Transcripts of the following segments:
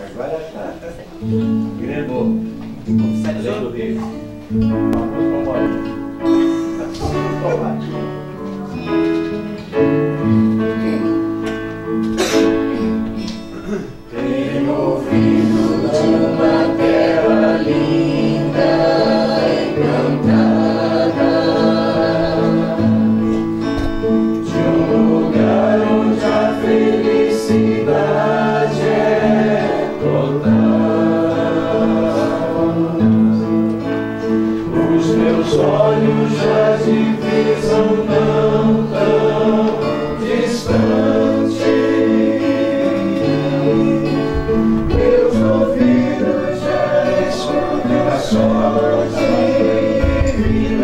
Agora está. Grenou. Além do rio. Vamos embora. Tenho ouvido de uma terra linda, encantada, de um lugar onde a felicidade é total. Os meus olhos já divisam não tão distante. Meus ouvidos já escutam sons divinos.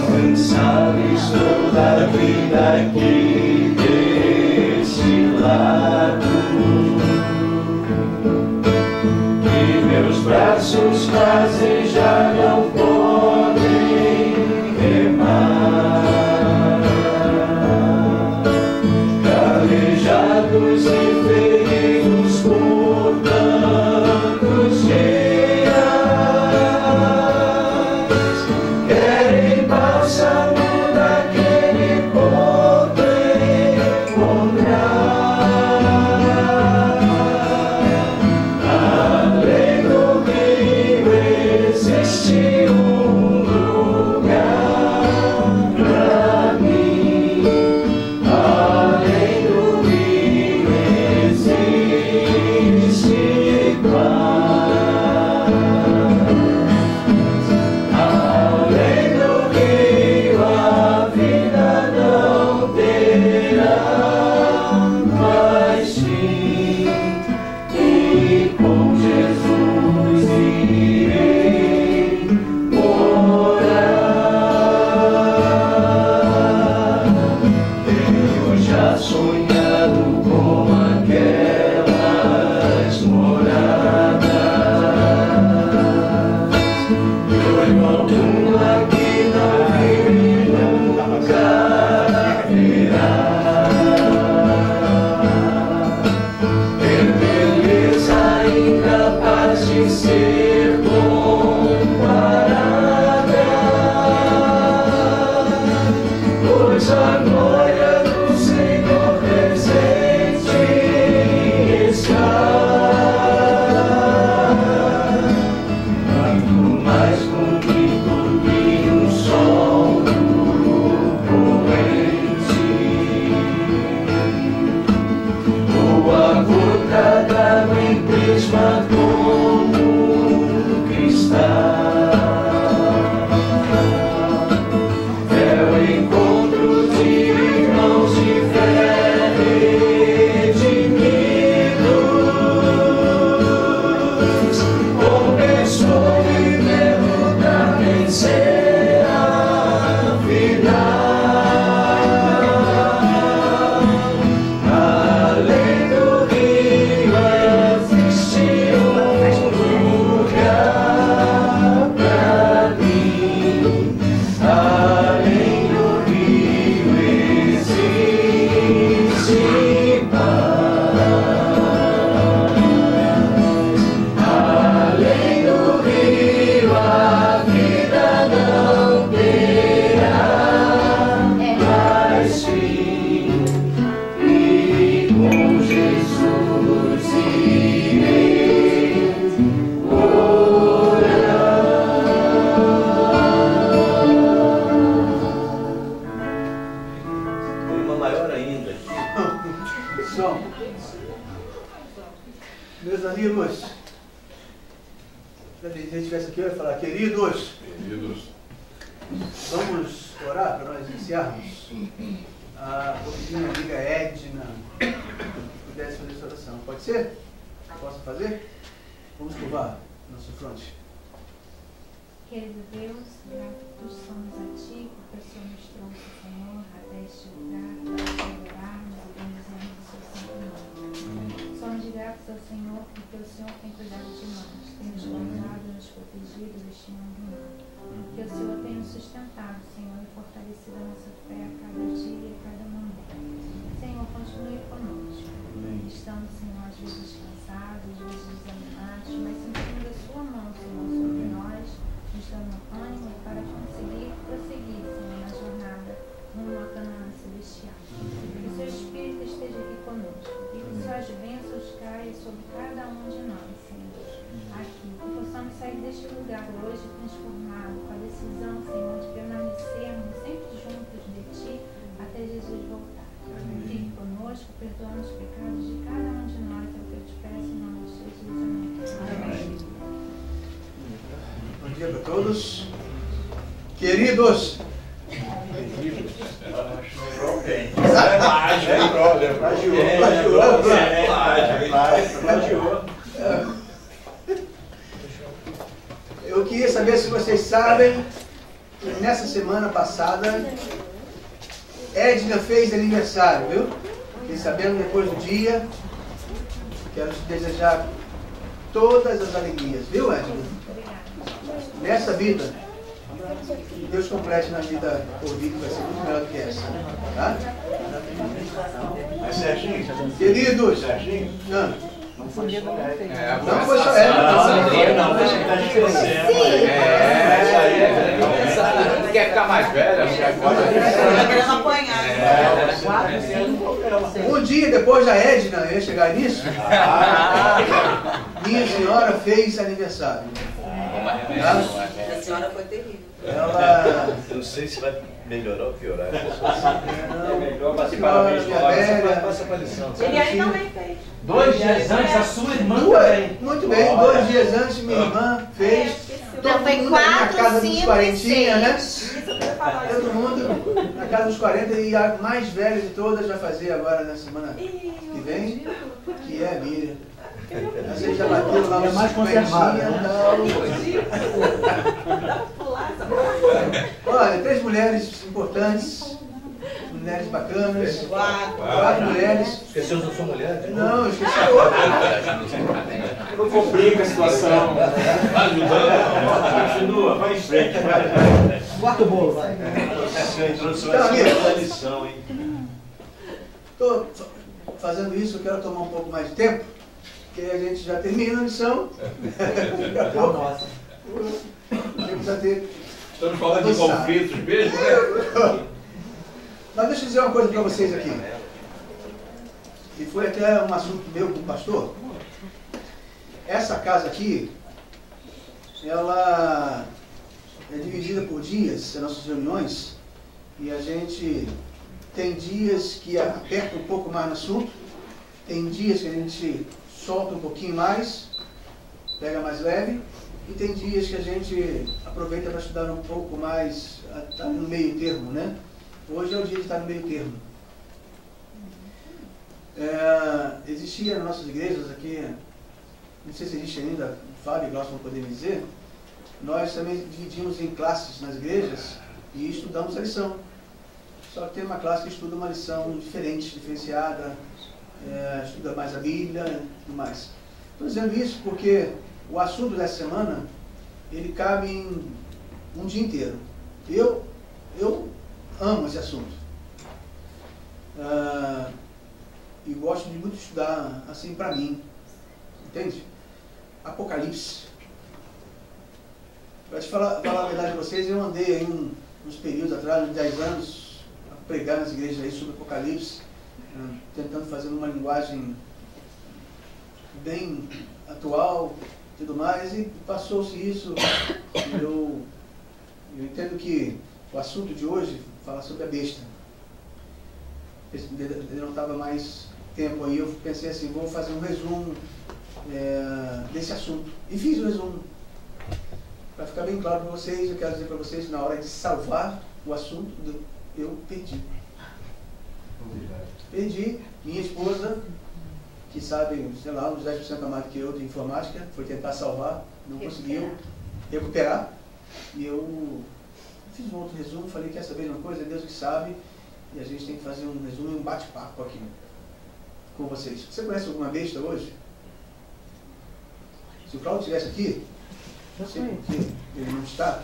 Cansado estou da vida aqui desse lado. E meus braços quase já não podem remar. Calejados e feridos por tantos dias, querem bálsamo daquele ponto encontrar. Além do rio existe um lugar pra mim. Além do rio existe paz. Além do rio a vida não terá mais fim. E com Jesus irei morar. Tenho já sonhado com aquelas moradas. Meu irmão aqui não viu e nunca virá. Tem beleza incapaz de ser comparada, pois a glória do Senhor presente está. Muito mais bonito que um sol poente, ou a gota d'água em prisma como cristal. É o encontro de irmãos de fé redimidos, com pessoa e derrotar, vencer a vida. Além do rio existe um lugar pra mim. Além do rio existe paz. Além do rio a vida não terá mais fim. E com Jesus irei morar. Tem uma maior ainda. Som. Meus amigos, se a gente estivesse aqui, eu ia falar, queridos, vamos orar para nós iniciarmos. Vou pedir minha amiga Edna que pudesse fazer essa oração. Pode ser? Posso fazer? Vamos curvar nosso fronte. Querido Deus, gratos somos a Ti, porque o Senhor nos trouxe, Senhor, até este lugar, para adorarmos e bendizermos o Seu santo nome. Somos gratos ao Senhor, porque o Senhor tem cuidado de nós, tem nos guardado, nos protegido deste mundo mal. Que o Senhor tem nos sustentado, Senhor, e fortalecido a nossa fé a cada dia e a cada momento. Senhor, continue estamos, Senhor, às vezes cansados, às vezes desanimados, mas sentindo a sua mão, Senhor, sobre nós, nos dando ânimo para conseguir prosseguir, Senhor, na jornada rumo à Canaã celestial. Que o seu Espírito esteja aqui conosco e que suas bênçãos caiam sobre cada um de nós, Senhor, aqui. Que possamos sair deste lugar hoje transformado com a decisão, Senhor, de permanecermos sempre juntos de Ti até Jesus voltar. Fique conosco, perdoa os pecados de cada um de nós, é o que eu te peço em nome de Jesus. Amém. Bom dia para todos. Queridos, eu queria saber se vocês sabem que nessa semana passada Edna fez aniversário, viu? Fiquei sabendo depois do dia. Quero te desejar todas as alegrias, viu, Edna? Nessa vida, Deus complete na vida por vir, que vai ser muito melhor do que essa. Tá? Mas Serginho, Queridos, não foi só Edna. não foi só Edna. Não quer ficar mais velho, acho que agora. querendo apanhar. Um dia depois da Edna, eu ia chegar nisso, minha senhora fez aniversário. A senhora foi terrível. Ela... Eu não sei se vai melhorar ou piorar. Passa pra lição. Ele aí também fez. 2 dias antes, a sua irmã também. Muito bem, 2 dias antes minha irmã fez. Todo foi mundo na 4, casa dos 5 quarentinha, e né? 6. Todo mundo na casa dos 40 e a mais velha de todas vai fazer agora na semana que vem, que é a Miriam. Vocês já bateram lá É mais conservada, Olha, 3 mulheres importantes, mulheres bacanas, 4 mulheres. Esqueceu da sua mulher? Não, esqueci a outra. Não complica a situação. Continua, vai em frente. Bota o bolo, vai. A introdução Então, é amigo, a lição, hein? estou fazendo isso, eu quero tomar um pouco mais de tempo, porque a gente já termina a lição. Nossa. Temos a ter... Estamos falando de conflitos mesmo, né? Mas deixa eu dizer uma coisa para vocês aqui. E foi até um assunto meu com o pastor. Essa casa aqui, ela é dividida por dias, as nossas reuniões, e a gente tem dias que aperta um pouco mais no assunto, tem dias que a gente solta um pouquinho mais, pega mais leve, e tem dias que a gente aproveita para estudar um pouco mais, tá no meio termo, né? Hoje é o dia de estar no meio termo. Existia nas nossas igrejas aqui, não sei se existe ainda, o Fábio e o Glaucio vão poder me dizer, nós também dividimos em classes nas igrejas e estudamos a lição. Só que tem uma classe que estuda uma lição diferente, diferenciada, estuda mais a Bíblia e tudo mais. Estou dizendo isso porque o assunto dessa semana, ele cabe em um dia inteiro. Eu amo esse assunto. E gosto de muito estudar, assim, para mim. Entende? Apocalipse. Para te falar a verdade de vocês, eu andei aí uns períodos atrás, uns 10 anos, a pregar nas igrejas aí sobre Apocalipse, tentando fazer uma linguagem bem atual e tudo mais, e passou-se isso. Eu entendo que o assunto de hoje fala sobre a besta. Eu não estava mais tempo aí, eu pensei assim, vou fazer um resumo desse assunto. E fiz o resumo. Para ficar bem claro para vocês, eu quero dizer para vocês, na hora de salvar o assunto, eu perdi. Perdi. Minha esposa, que sabe, sei lá, uns 10% a mais que eu de informática, foi tentar salvar, não conseguiu recuperar. E eu fiz um outro resumo, falei, quer saber de uma coisa? Deus que sabe, e a gente tem que fazer um resumo e um bate-papo aqui com vocês. Você conhece alguma besta hoje? Se o Cláudio estivesse aqui, porque ele não está,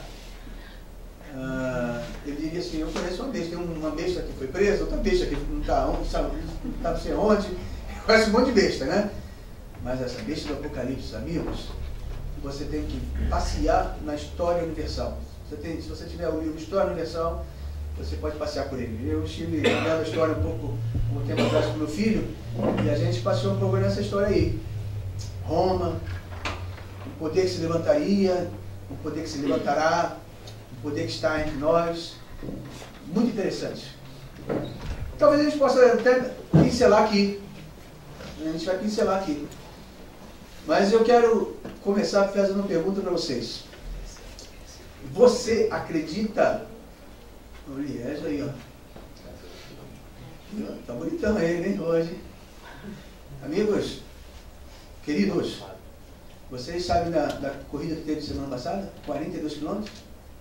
ele diria assim, eu conheço uma besta, tem uma besta que foi presa, outra besta que não está onde, sabe, não está não sei onde, Parece um monte de besta, né? Mas essa besta do Apocalipse, amigos, você tem que passear na história universal. Se você tiver o livro História Universal, você pode passear por ele. Eu estive lendo a história um pouco, um tempo atrás com meu filho, e a gente passeou um pouco nessa história aí. Roma, o poder que se levantaria, o poder que se levantará, o poder que está entre nós. Muito interessante. Talvez a gente possa até pincelar aqui. A gente vai pincelar aqui. Mas eu quero começar fazendo uma pergunta para vocês. Você acredita? O Liege aí, ó. Tá bonitão ele, hein, hoje. Amigos, queridos, vocês sabem da corrida que teve semana passada? 42 quilômetros?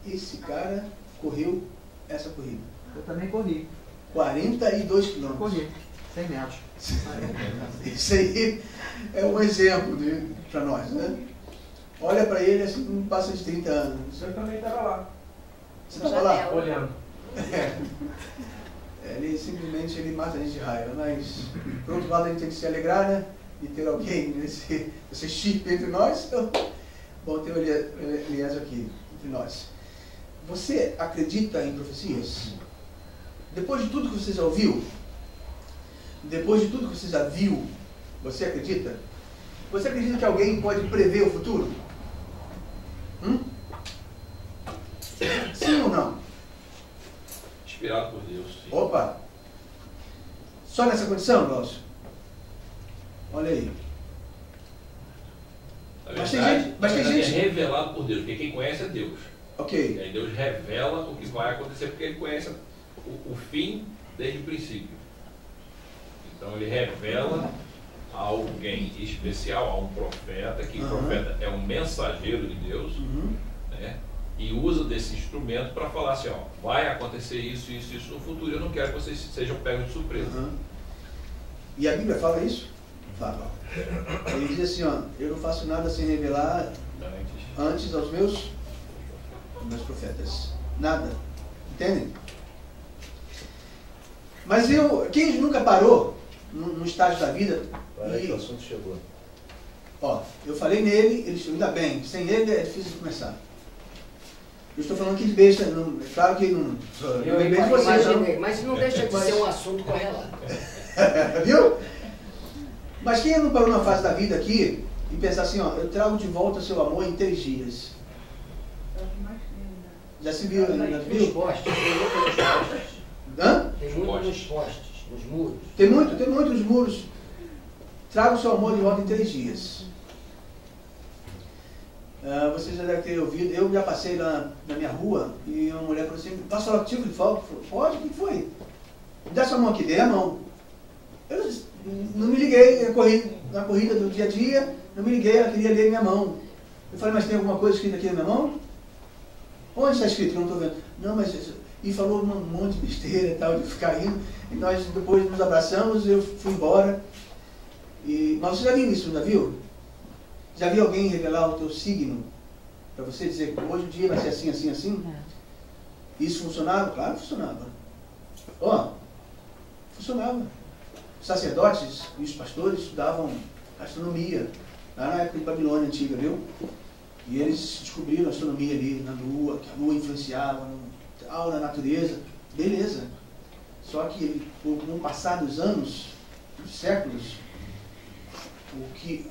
Esse cara correu essa corrida. Eu também corri. 42 quilômetros. Corri. 100 metros. Isso aí é um exemplo para nós, né? Olha para ele assim, não passa de 30 anos. Eu também estava lá. Você estava lá? Olhando. Ele simplesmente mata a gente de raiva, mas por outro lado a gente tem que se alegrar, né? E ter alguém nesse chip entre nós. Então, bom ter o Elias aqui entre nós. Você acredita em profecias? Depois de tudo que você já ouviu, depois de tudo que você já viu, você acredita? Você acredita que alguém pode prever o futuro? Sim ou não? Inspirado por Deus. Sim. Opa! Só nessa condição, Glaucio? Olha aí. Na Mas verdade, tem gente- é revelado por Deus, porque quem conhece é Deus. E Ok. aí Deus revela o que vai acontecer, porque ele conhece o fim desde o princípio. Então ele revela a alguém especial, a um profeta, que o profeta é um mensageiro de Deus, né? E usa desse instrumento para falar assim, ó, vai acontecer isso, isso, isso no futuro, eu não quero que vocês sejam pegos de surpresa. E a Bíblia fala isso? Fala. Ele diz assim, ó, eu não faço nada sem revelar antes aos meus profetas. Nada. Entendem? Mas quem nunca parou no estágio da vida? Para aí que o assunto chegou. Ó, eu falei nele, ele ainda bem, sem ele é difícil de começar. Eu estou falando aqui de besta, claro que não. Eu lembrei de você, imaginei, mas não deixa de ser um assunto correlato. Viu? Mas quem não parou na fase da vida aqui e pensar assim, ó, eu trago de volta seu amor em 3 dias. Já se viu? Já Nos viu? postes, tem muito nos postes. Hã? Tem muito nos postes, nos muros. Tem muito nos muros. Traga o seu amor de volta em 3 dias. Você já deve ter ouvido, eu já passei lá na minha rua e uma mulher falou assim, posso falar contigo? Ele falou, pode, o que foi? Me dá sua mão aqui, dei a mão. Eu não me liguei, na corrida do dia a dia, não me liguei, ela queria ler minha mão. Eu falei, mas tem alguma coisa escrita aqui na minha mão? Onde está escrito? Que eu não estou vendo. Não, mas... E falou um monte de besteira e tal, de ficar rindo. E nós depois nos abraçamos, eu fui embora. Mas você já viu isso, não viu? Já viu alguém revelar o teu signo? Para você dizer que hoje o dia vai ser assim, assim, assim? Isso funcionava? Claro que funcionava. Funcionava. Os sacerdotes e os pastores estudavam astronomia, lá na época de Babilônia antiga, viu? E eles descobriram a astronomia ali na Lua, que a Lua influenciava na natureza. Beleza. Só que com o passar dos anos, dos séculos,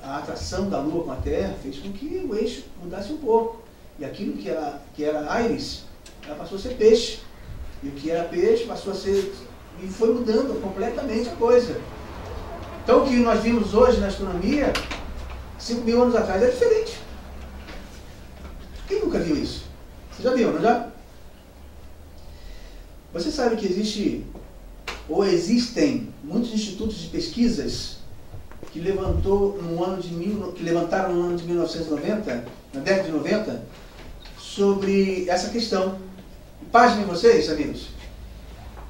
a atração da Lua com a Terra fez com que o eixo mudasse um pouco. E aquilo que era Áries, ela passou a ser peixe. E o que era peixe passou a ser... E foi mudando completamente a coisa. Então o que nós vimos hoje na astronomia, 5.000 anos atrás, é diferente. Quem nunca viu isso? Você já viu, não já? Você sabe que existem muitos institutos de pesquisas que levantaram no ano de 1990, na década de 90, sobre essa questão. Pasmem vocês, amigos,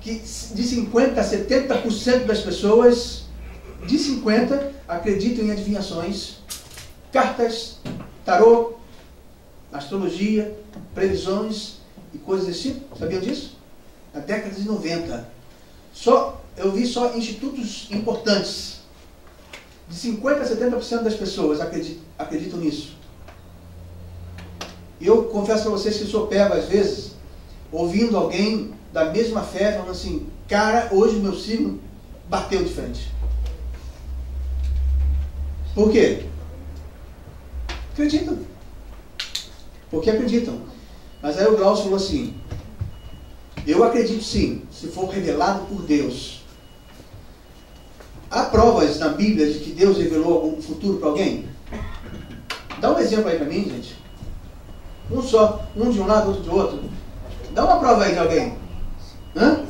que de 50% a 70% das pessoas, de 50%, acreditam em adivinhações, cartas, tarô, astrologia, previsões e coisas desse tipo. Sabiam disso? Na década de 90. Eu vi só institutos importantes. De 50% a 70% das pessoas acreditam nisso. Eu confesso para vocês que sou pego às vezes, ouvindo alguém da mesma fé, falando assim, cara, hoje o meu signo bateu de frente. Por quê? Acreditam. Porque acreditam. Mas aí o Glaucio falou assim, eu acredito sim, se for revelado por Deus. Há provas na Bíblia de que Deus revelou algum futuro para alguém? Dá um exemplo aí para mim, gente. Um só, um de um lado, outro de outro. Dá uma prova aí de alguém. Hã?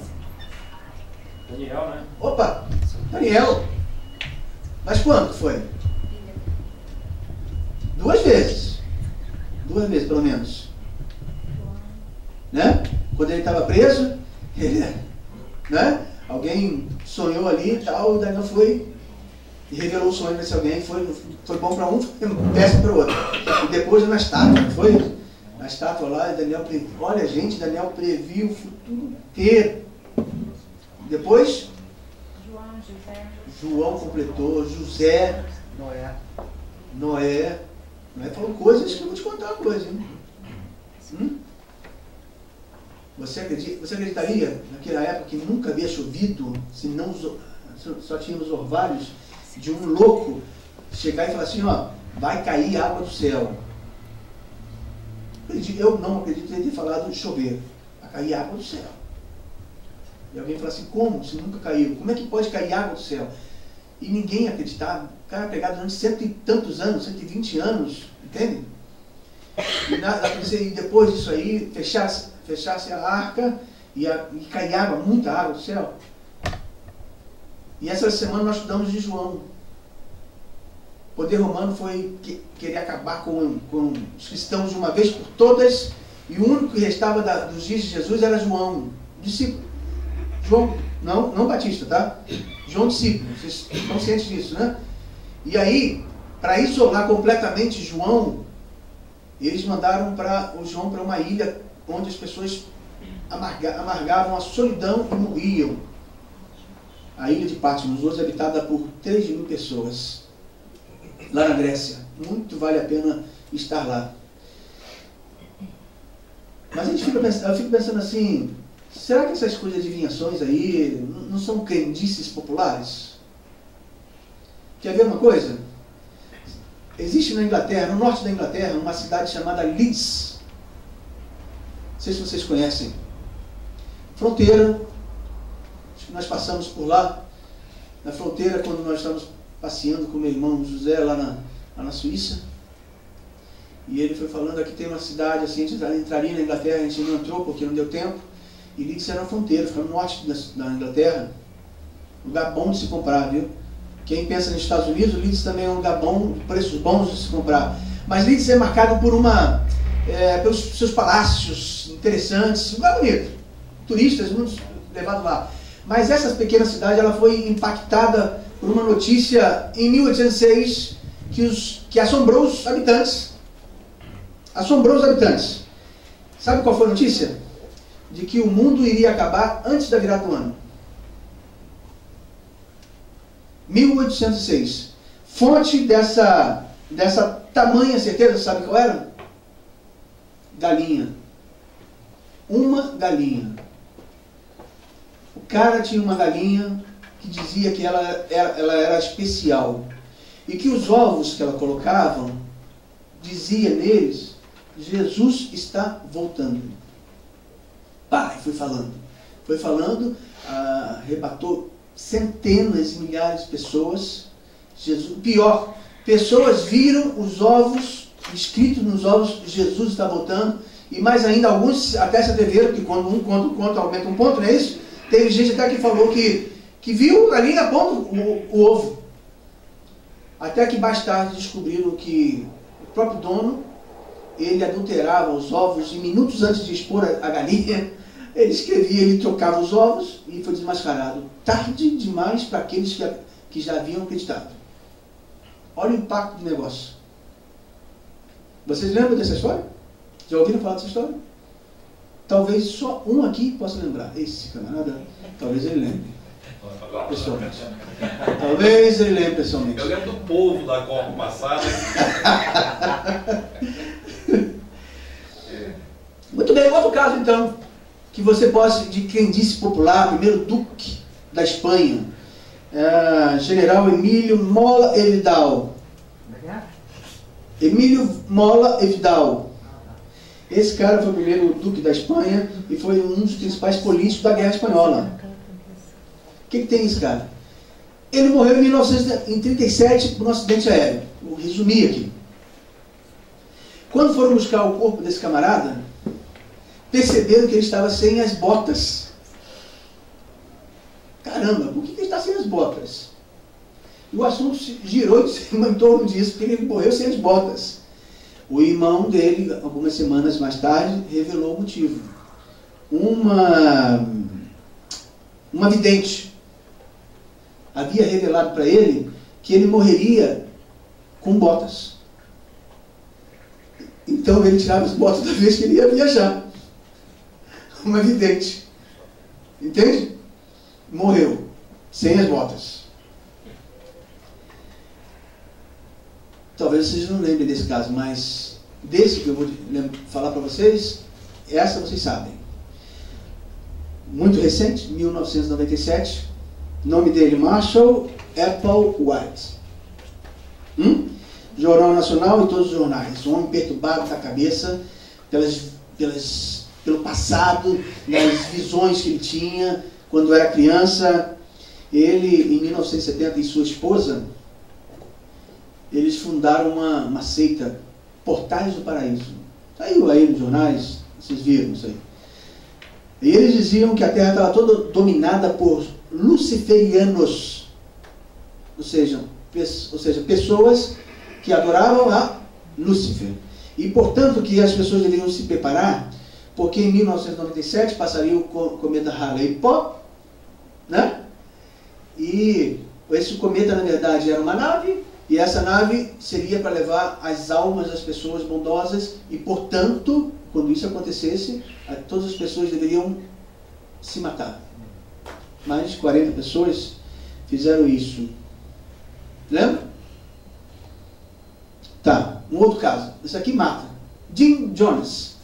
Daniel, né? Opa, Daniel. Mas quando foi? 2 vezes. 2 vezes, pelo menos. Né? Quando ele estava preso, ele, né? Alguém sonhou ali e tal, o Daniel foi e revelou o sonho desse alguém, foi bom para um, foi péssimo para o outro. E depois na estátua, não foi? Na estátua lá, Daniel previu. Olha, gente, Daniel previu o futuro inteiro. Depois, João completou, José, Noé falou coisas que eu vou te contar uma coisa, hein? Você acreditaria, naquela época, que nunca havia chovido, senão só tínhamos orvalhos, de um louco chegar e falar assim, ó, vai cair água do céu. Eu não acredito em ter falado chover, vai cair água do céu. E alguém fala assim, como? Se nunca caiu. Como é que pode cair água do céu? E ninguém acreditava. O cara pegado durante 100 e tantos anos, 120 anos, entende? E depois disso aí, fechasse a arca e cair água, muita água do céu. E essa semana nós estudamos de João. O poder romano foi querer acabar com os cristãos de uma vez por todas, e o único que restava dos dias de Jesus era João, discípulo. João, não Batista, tá? João discípulo, vocês estão cientes disso, né? E aí, para isolar completamente João, eles mandaram o João para uma ilha onde as pessoas amargavam a solidão e morriam. A ilha de Patmos, hoje habitada por 3.000 pessoas, lá na Grécia. Muito vale a pena estar lá. Mas eu fico pensando assim, será que essas coisas de adivinhações aí não são crendices populares? Quer ver uma coisa? Existe na Inglaterra, no norte da Inglaterra, uma cidade chamada Leeds. Não sei se vocês conhecem. Fronteira. Acho que nós passamos por lá. Na fronteira, quando nós estávamos passeando com meu irmão José lá na Suíça. E ele foi falando, aqui tem uma cidade assim, a gente entraria na Inglaterra, a gente não entrou porque não deu tempo. E Leeds era na fronteira, fica no norte da Inglaterra. Lugar bom de se comprar, viu? Quem pensa nos Estados Unidos, Leeds também é um lugar bom, preços bons de se comprar. Mas Leeds é marcado por pelos seus palácios interessantes, um lugar bonito. Turistas, muitos levados lá. Mas essa pequena cidade, ela foi impactada por uma notícia em 1806 que assombrou os habitantes. Assombrou os habitantes. Sabe qual foi a notícia? De que o mundo iria acabar antes da virada do ano. 1806. Fonte dessa tamanha certeza, sabe qual era? Galinha. Uma galinha. O cara tinha uma galinha que dizia que ela era especial. E que os ovos que ela colocava, dizia neles, Jesus está voltando. Foi falando, arrebatou centenas e milhares de pessoas. Pior, pessoas viram os ovos, escrito nos ovos, Jesus está voltando, e mais ainda, alguns até se atreveram, que quando um conta um conto, aumenta um ponto, não é isso? Teve gente até que falou que viu ali na ponta o ovo. Até que mais tarde descobriram que o próprio dono, ele adulterava os ovos, e minutos antes de expor a galinha, ele escrevia, ele trocava os ovos e foi desmascarado. Tarde demais para aqueles que já haviam acreditado. Olha o impacto do negócio. Vocês lembram dessa história? Já ouviram falar dessa história? Talvez só um aqui possa lembrar. Esse camarada, talvez ele lembre. pessoalmente. Talvez ele lembre pessoalmente. Eu lembro do povo da Copa passada. Muito bem, outro caso então, que você pode, de quem disse popular, primeiro duque da Espanha, general Emílio Mola e Vidal. Emílio Mola e Vidal. Esse cara foi o primeiro duque da Espanha e foi um dos principais políticos da Guerra Espanhola. O que tem esse cara? Ele morreu em 1937 por um acidente aéreo. Vou resumir aqui. Quando foram buscar o corpo desse camarada, perceberam que ele estava sem as botas. Caramba, por que ele está sem as botas? E o assunto girou em torno disso, porque ele morreu sem as botas. O irmão dele, algumas semanas mais tarde, revelou o motivo. Uma vidente havia revelado para ele que ele morreria com botas. Então ele tirava as botas da vez que ele ia viajar. Uma vidente. Entende? Morreu sem as botas. Talvez vocês não lembrem desse caso, mas desse que eu vou falar para vocês, essa vocês sabem. Muito recente, 1997. Nome dele, Marshall Applewhite. Jornal Nacional e todos os jornais. Um homem perturbado da cabeça pelo passado, das visões que ele tinha quando era criança. Ele, em 1970, e sua esposa, eles fundaram uma seita, Portais do Paraíso. Saiu aí nos jornais, vocês viram isso aí. E eles diziam que a Terra estava toda dominada por luciferianos, ou seja, pessoas que adoravam a Lúcifer. E, portanto, que as pessoas deveriam se preparar, porque em 1997 passaria o cometa Halley-Pop, né? E esse cometa, na verdade, era uma nave, e essa nave seria para levar as almas das pessoas bondosas, e, portanto, quando isso acontecesse, todas as pessoas deveriam se matar. Mais de 40 pessoas fizeram isso. Lembra? Tá, um outro caso. Esse aqui mata. Jim Jones.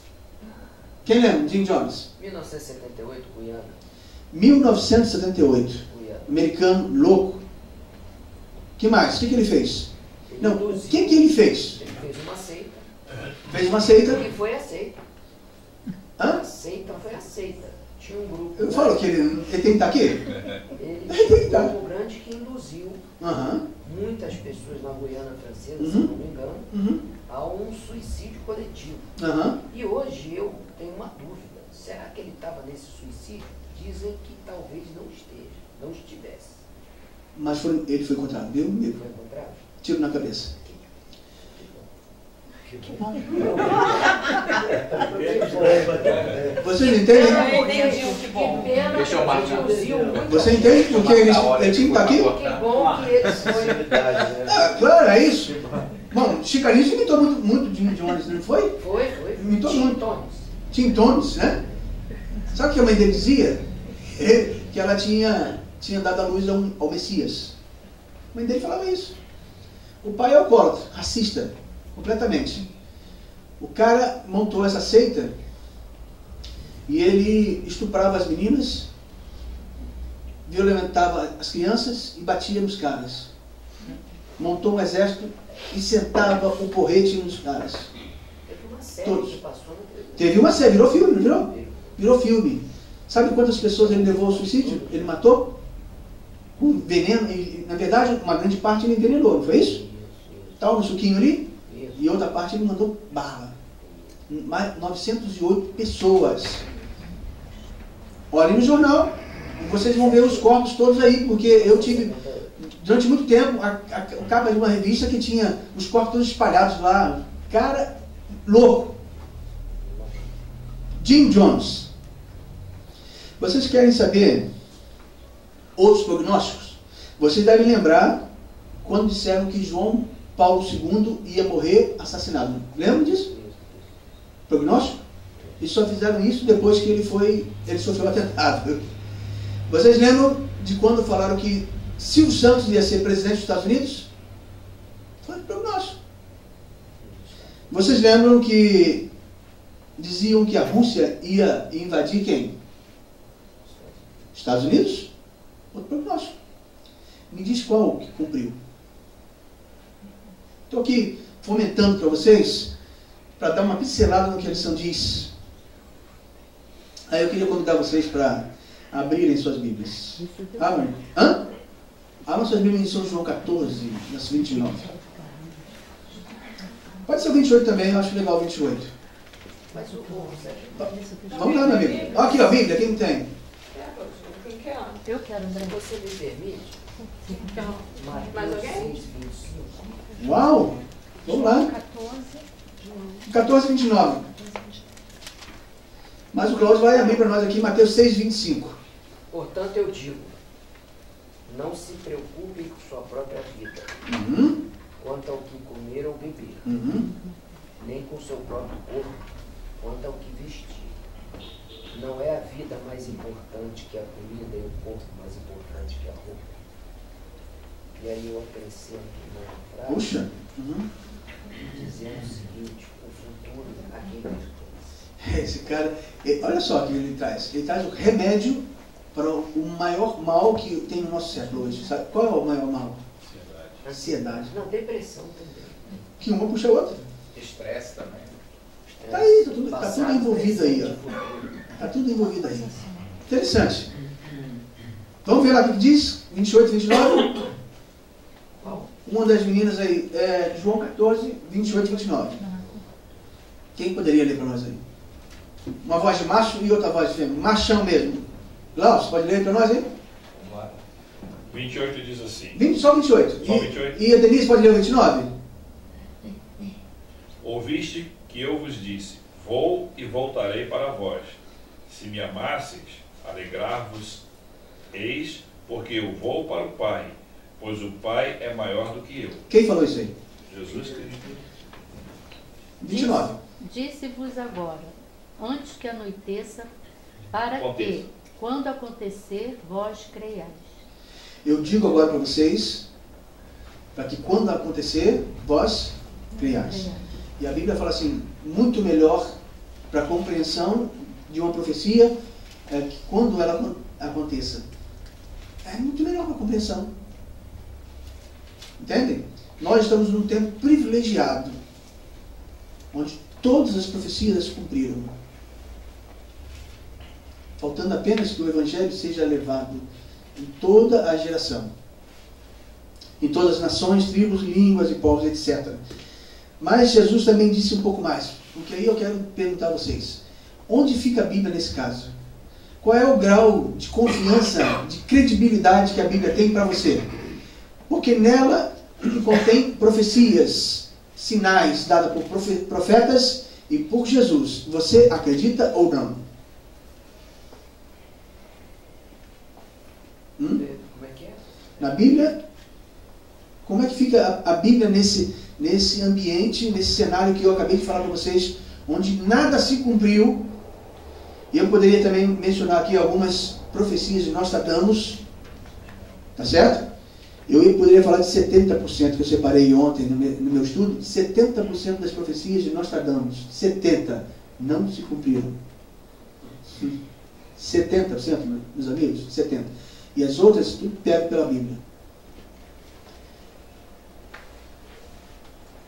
Quem lembra? Jim Jones. 1978, Guiana. 1978. Guiana. Americano, louco. Que mais? O que ele fez? Ele Não, o induziu. que ele fez? Ele fez uma seita. Fez uma seita. E foi aceita. Hã? A seita foi aceita. Tinha um grupo. Eu falo que ele tem que estar aqui. Ele Ele tem que tinha um estar. grupo grande que induziu Aham. muitas pessoas na Guiana Francesa, Uhum. se não me engano, Uhum. a um suicídio coletivo. Aham. E hoje eu tenho uma dúvida. Será que ele estava nesse suicídio? Dizem que talvez não estivesse. Mas ele foi encontrado, viu? Foi encontrado? Tiro na cabeça. Que bom. Vocês entendem? Eu entendi o que bom. Que pena Deixa eu que marcar. induziu muito. Você entende porque ele tinha que estar aqui? Que bom que ele foi. Ah, claro, é isso. Bom, Chicanismo imitou muito Jim Jones, não foi? Foi. Imitou Tim muito. Tones. Tim Tones, né? Sabe o que a mãe dele dizia? Que ela tinha dado a luz ao Messias. A mãe dele falava isso. O pai é alcoólatra, racista, completamente. O cara montou essa seita e ele estuprava as meninas, violentava as crianças e batia nos caras. Montou um exército e sentava o porrete nos caras. Teve uma série Todos. que passou na televisão. Teve uma série, virou filme, não virou? Virou filme. Sabe quantas pessoas ele levou ao suicídio? Ele matou? Com veneno, e, na verdade, uma grande parte ele envenenou, não foi isso? Estava no suquinho ali, e outra parte ele mandou bala. Mais 908 pessoas. Olhem no jornal, e vocês vão ver os corpos todos aí, porque eu tive, durante muito tempo, a capa de uma revista que tinha os corpos todos espalhados lá. Cara, louco. Jim Jones. Vocês querem saber outros prognósticos? Vocês devem lembrar quando disseram que João Paulo II ia morrer assassinado. Lembram disso? Prognóstico? E só fizeram isso depois que ele sofreu atentado. Vocês lembram de quando falaram que Silvio Santos ia ser presidente dos Estados Unidos? Foi prognóstico. Vocês lembram que diziam que a Rússia ia invadir quem? Estados Unidos? Outro prognóstico. Me diz qual que cumpriu. Estou aqui fomentando para vocês, para dar uma pincelada no que a lição diz. Aí eu queria convidar vocês para abrirem suas Bíblias. Abram. Abram suas Bíblias em São João 14, verso 29. Pode ser o 28 também, eu acho legal o 28. Mas o Sérgio, Vamos lá, meu amigo. Aqui, ó, a Bíblia, quem tem? Quem quer? Eu quero, André. você me permite? Mais Mateus alguém? 6, 25. Uau! Vamos lá. 14, 29. Mas o Cláudio vai abrir para nós aqui, Mateus 6, 25. Portanto, eu digo, não se preocupem com sua própria vida, Uhum. quanto ao que comer ou beber, Uhum. nem com seu próprio corpo, quanto ao que vestir. Não é a vida mais importante que a comida e o corpo mais importante que a roupa. E aí eu acrescento uma frase Puxa. Uhum. dizendo o seguinte, o futuro a quem pertence. Esse cara, olha só o que ele traz. Ele traz o remédio para o maior mal que tem no nosso século hoje. Sabe qual é o maior mal? Ansiedade. Não, depressão também. Que uma puxa a outra. Estresse também. Tá aí, tá tudo Passado, envolvido aí, presente, ó. futuro. Está tudo envolvido aí. Interessante. Vamos ver lá o que diz? 28, 29. Qual? Uma das meninas aí, João 14, 28 e 29. Quem poderia ler para nós aí? Uma voz de macho e outra voz de fêmea. Machão mesmo. Lá, você pode ler para nós aí? Vamos lá. 28 diz assim. Só 28. Só 28. E a Denise pode ler o 29? Ouviste que eu vos disse, vou e voltarei para vós. Se me amasseis, alegrar-vos eis, porque eu vou para o Pai, pois o Pai é maior do que eu. Quem falou isso aí? Jesus Cristo. 29. Disse-vos agora, antes que anoiteça, para Aconteça. que, quando acontecer, vós creiais. Eu digo agora para vocês, para que quando acontecer, vós creiais. E a Bíblia fala assim, muito melhor para a compreensão de uma profecia é que quando ela aconteça. É muito melhor para a compreensão. Entendem? Nós estamos num tempo privilegiado, onde todas as profecias se cumpriram. Faltando apenas que o Evangelho seja levado em toda a geração. Em todas as nações, tribos, línguas e povos, etc. Mas Jesus também disse um pouco mais. Porque aí eu quero perguntar a vocês. Onde fica a Bíblia nesse caso? Qual é o grau de confiança, de credibilidade que a Bíblia tem para você? Porque nela contém profecias, sinais dados por profetas e por Jesus. Você acredita ou não? Como é que é? Na Bíblia, como é que fica a Bíblia nesse ambiente, nesse cenário que eu acabei de falar para vocês, onde nada se cumpriu? E eu poderia também mencionar aqui algumas profecias de Nostradamus, tá certo? Eu poderia falar de 70% que eu separei ontem no meu estudo, 70% das profecias de Nostradamus, 70% não se cumpriram. 70%, meus amigos, 70%. E as outras, tudo pego pela Bíblia.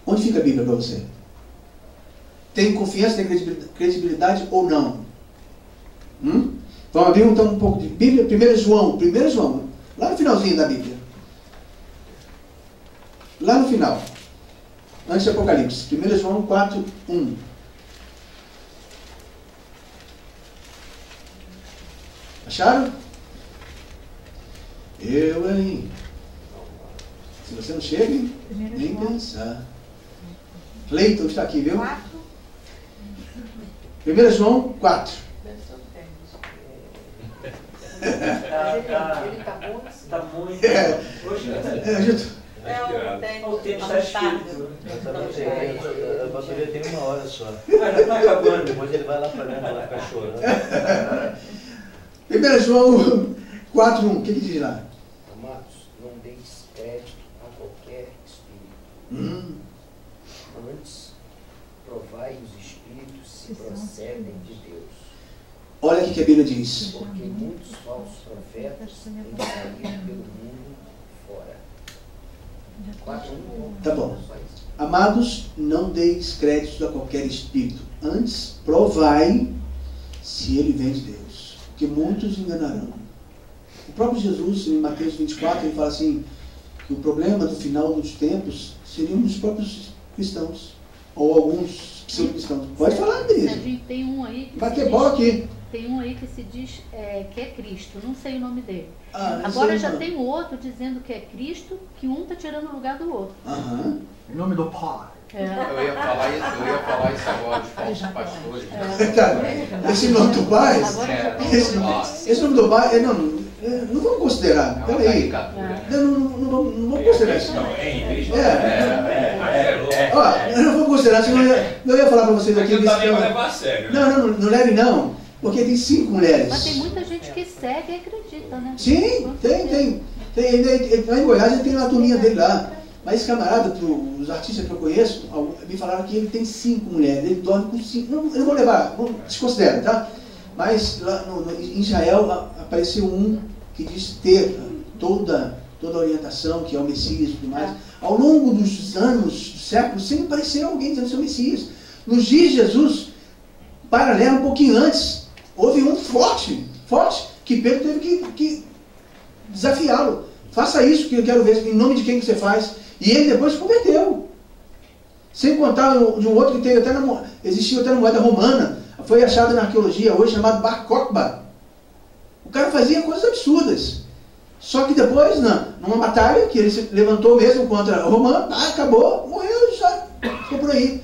Onde fica a Bíblia para você? Tem confiança, tem credibilidade ou não? Vamos abrir então um pouco de Bíblia. 1 João, lá no finalzinho da Bíblia. Lá no final. Antes do Apocalipse. 1 João 4, 1. Acharam? Eu, hein? Se você não chega, hein? Nem pensar. Cleiton está aqui, viu? 1 João 4. Ele tá bom assim. Tá muito. Ajuda. O tempo está escrito. A bateria tem 1 hora só. Já está acabando. Depois ele vai lá para dentro, vai ficar chorando. 1 João 4:1, o que diz lá? Amados, não deis crédito a qualquer espírito. Antes, provai os espíritos se procedem de Deus. Olha o que a Bíblia diz. Porque muitos falsos profetas têm saído pelo mundo fora. 4:1. Tá bom. Amados, não deis crédito a qualquer espírito. Antes, provai se ele vem de Deus. Porque muitos enganarão. O próprio Jesus, em Mateus 24, ele fala assim, que o problema do final dos tempos seriam os próprios cristãos. Ou alguns pseudo-cristãos. Pode falar, Denise. Serginho, tem um aí que Bater se diz, bola aqui. tem um aí que se diz que é Cristo, não sei o nome dele. Ah, Agora sei já não. tem o outro dizendo que é Cristo, que um está tirando o lugar do outro. Aham. Em nome do Pai. É. Eu ia falar isso agora, os falsos pastores. Cara, esse nome do pai, Agora já tem esse nome do pai, não vamos considerar. É uma Peraí. caricatura. Não vamos considerar isso. Não, é inglês. Ó, eu não vou considerar, senão eu ia falar para vocês aqui. Aqui não tá nem pra levar a sério. Não leve não, porque tem 5 mulheres. Mas tem muita gente que segue e acredita, né? Sim, tem. Lá em Goiás ele tem uma turminha dele lá. Mas esse camarada, os artistas que eu conheço, me falaram que ele tem 5 mulheres, ele dorme com 5. Eu não vou levar, desconsidera, tá? Mas lá em Israel apareceu um que diz ter toda a orientação, que é o Messias e tudo mais. Ao longo dos anos, dos séculos, sempre apareceu alguém dizendo que é o Messias. Nos dias de Jesus, paralelo, um pouquinho antes, houve um forte, que Pedro teve que desafiá-lo. Faça isso que eu quero ver, em nome de quem que você faz. E ele depois se converteu. Sem contar de um outro que teve existiu até na moeda romana, foi achado na arqueologia hoje, chamado Bar Kokhba. O cara fazia coisas absurdas. Só que depois, numa batalha, que ele se levantou mesmo contra o romano, acabou, morreu, já ficou por aí.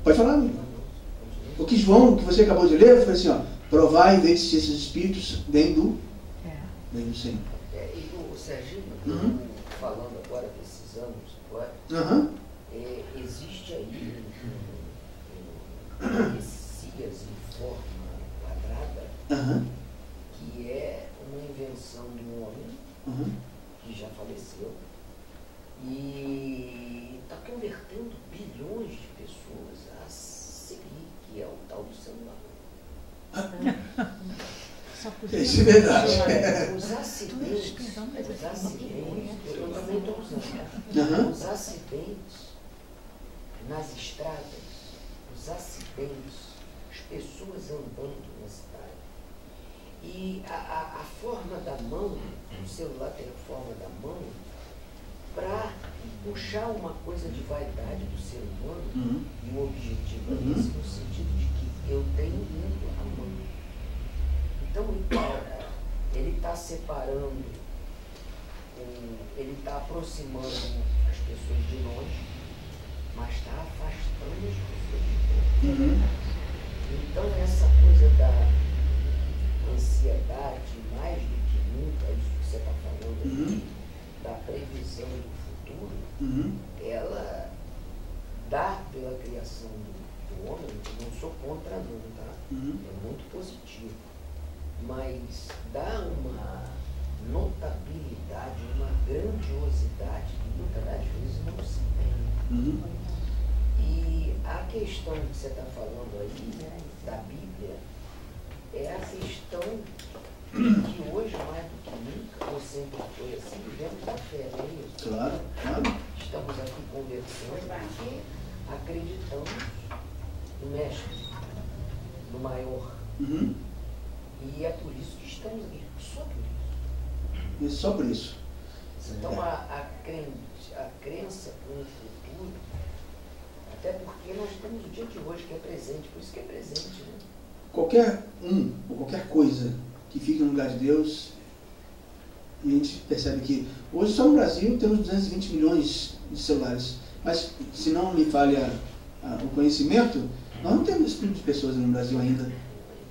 Pode falar, amigo? O que João, que você acabou de ler, foi assim, ó, provai e ver se esses espíritos vêm do Senhor. E o Serginho, falando agora desses anos agora, existe aí um Messias em forma quadrada, que é uma invenção de um homem que já faleceu e está convertendo bilhões de pessoas a seguir, que é o tal do celular. Isso é verdade. Os acidentes, eu também estou usando. Os acidentes nas estradas, as pessoas andando na cidade. E a forma da mão, o celular tem a forma da mão, para puxar uma coisa de vaidade do ser humano, e o objetivo é esse, no sentido de que eu tenho muito a mão. Então, ele está separando, ele está aproximando as pessoas de longe, mas está afastando as pessoas de perto. Então, essa coisa da ansiedade, mais do que nunca, isso que você está falando aqui, da previsão do futuro, ela dá pela criação do homem, eu não sou contra não, tá? É muito positivo. Mas dá uma notabilidade, uma grandiosidade que muitas das vezes não se tem. E a questão que você está falando aí, da Bíblia, é a questão que hoje, mais do que nunca, ou sempre foi assim, vivemos da fé, não é isso? Claro. Estamos aqui conversando porque acreditamos no Mestre, no Maior. E é por isso que estamos aqui, só por isso. E só por isso. Então a crença com o futuro, até porque nós temos o dia de hoje que é presente, por isso que é presente, né? Qualquer ou qualquer coisa que fique no lugar de Deus, a gente percebe que hoje só no Brasil temos 220 milhões de celulares, mas se não me falha o conhecimento, nós não temos esse tipo de pessoas no Brasil ainda,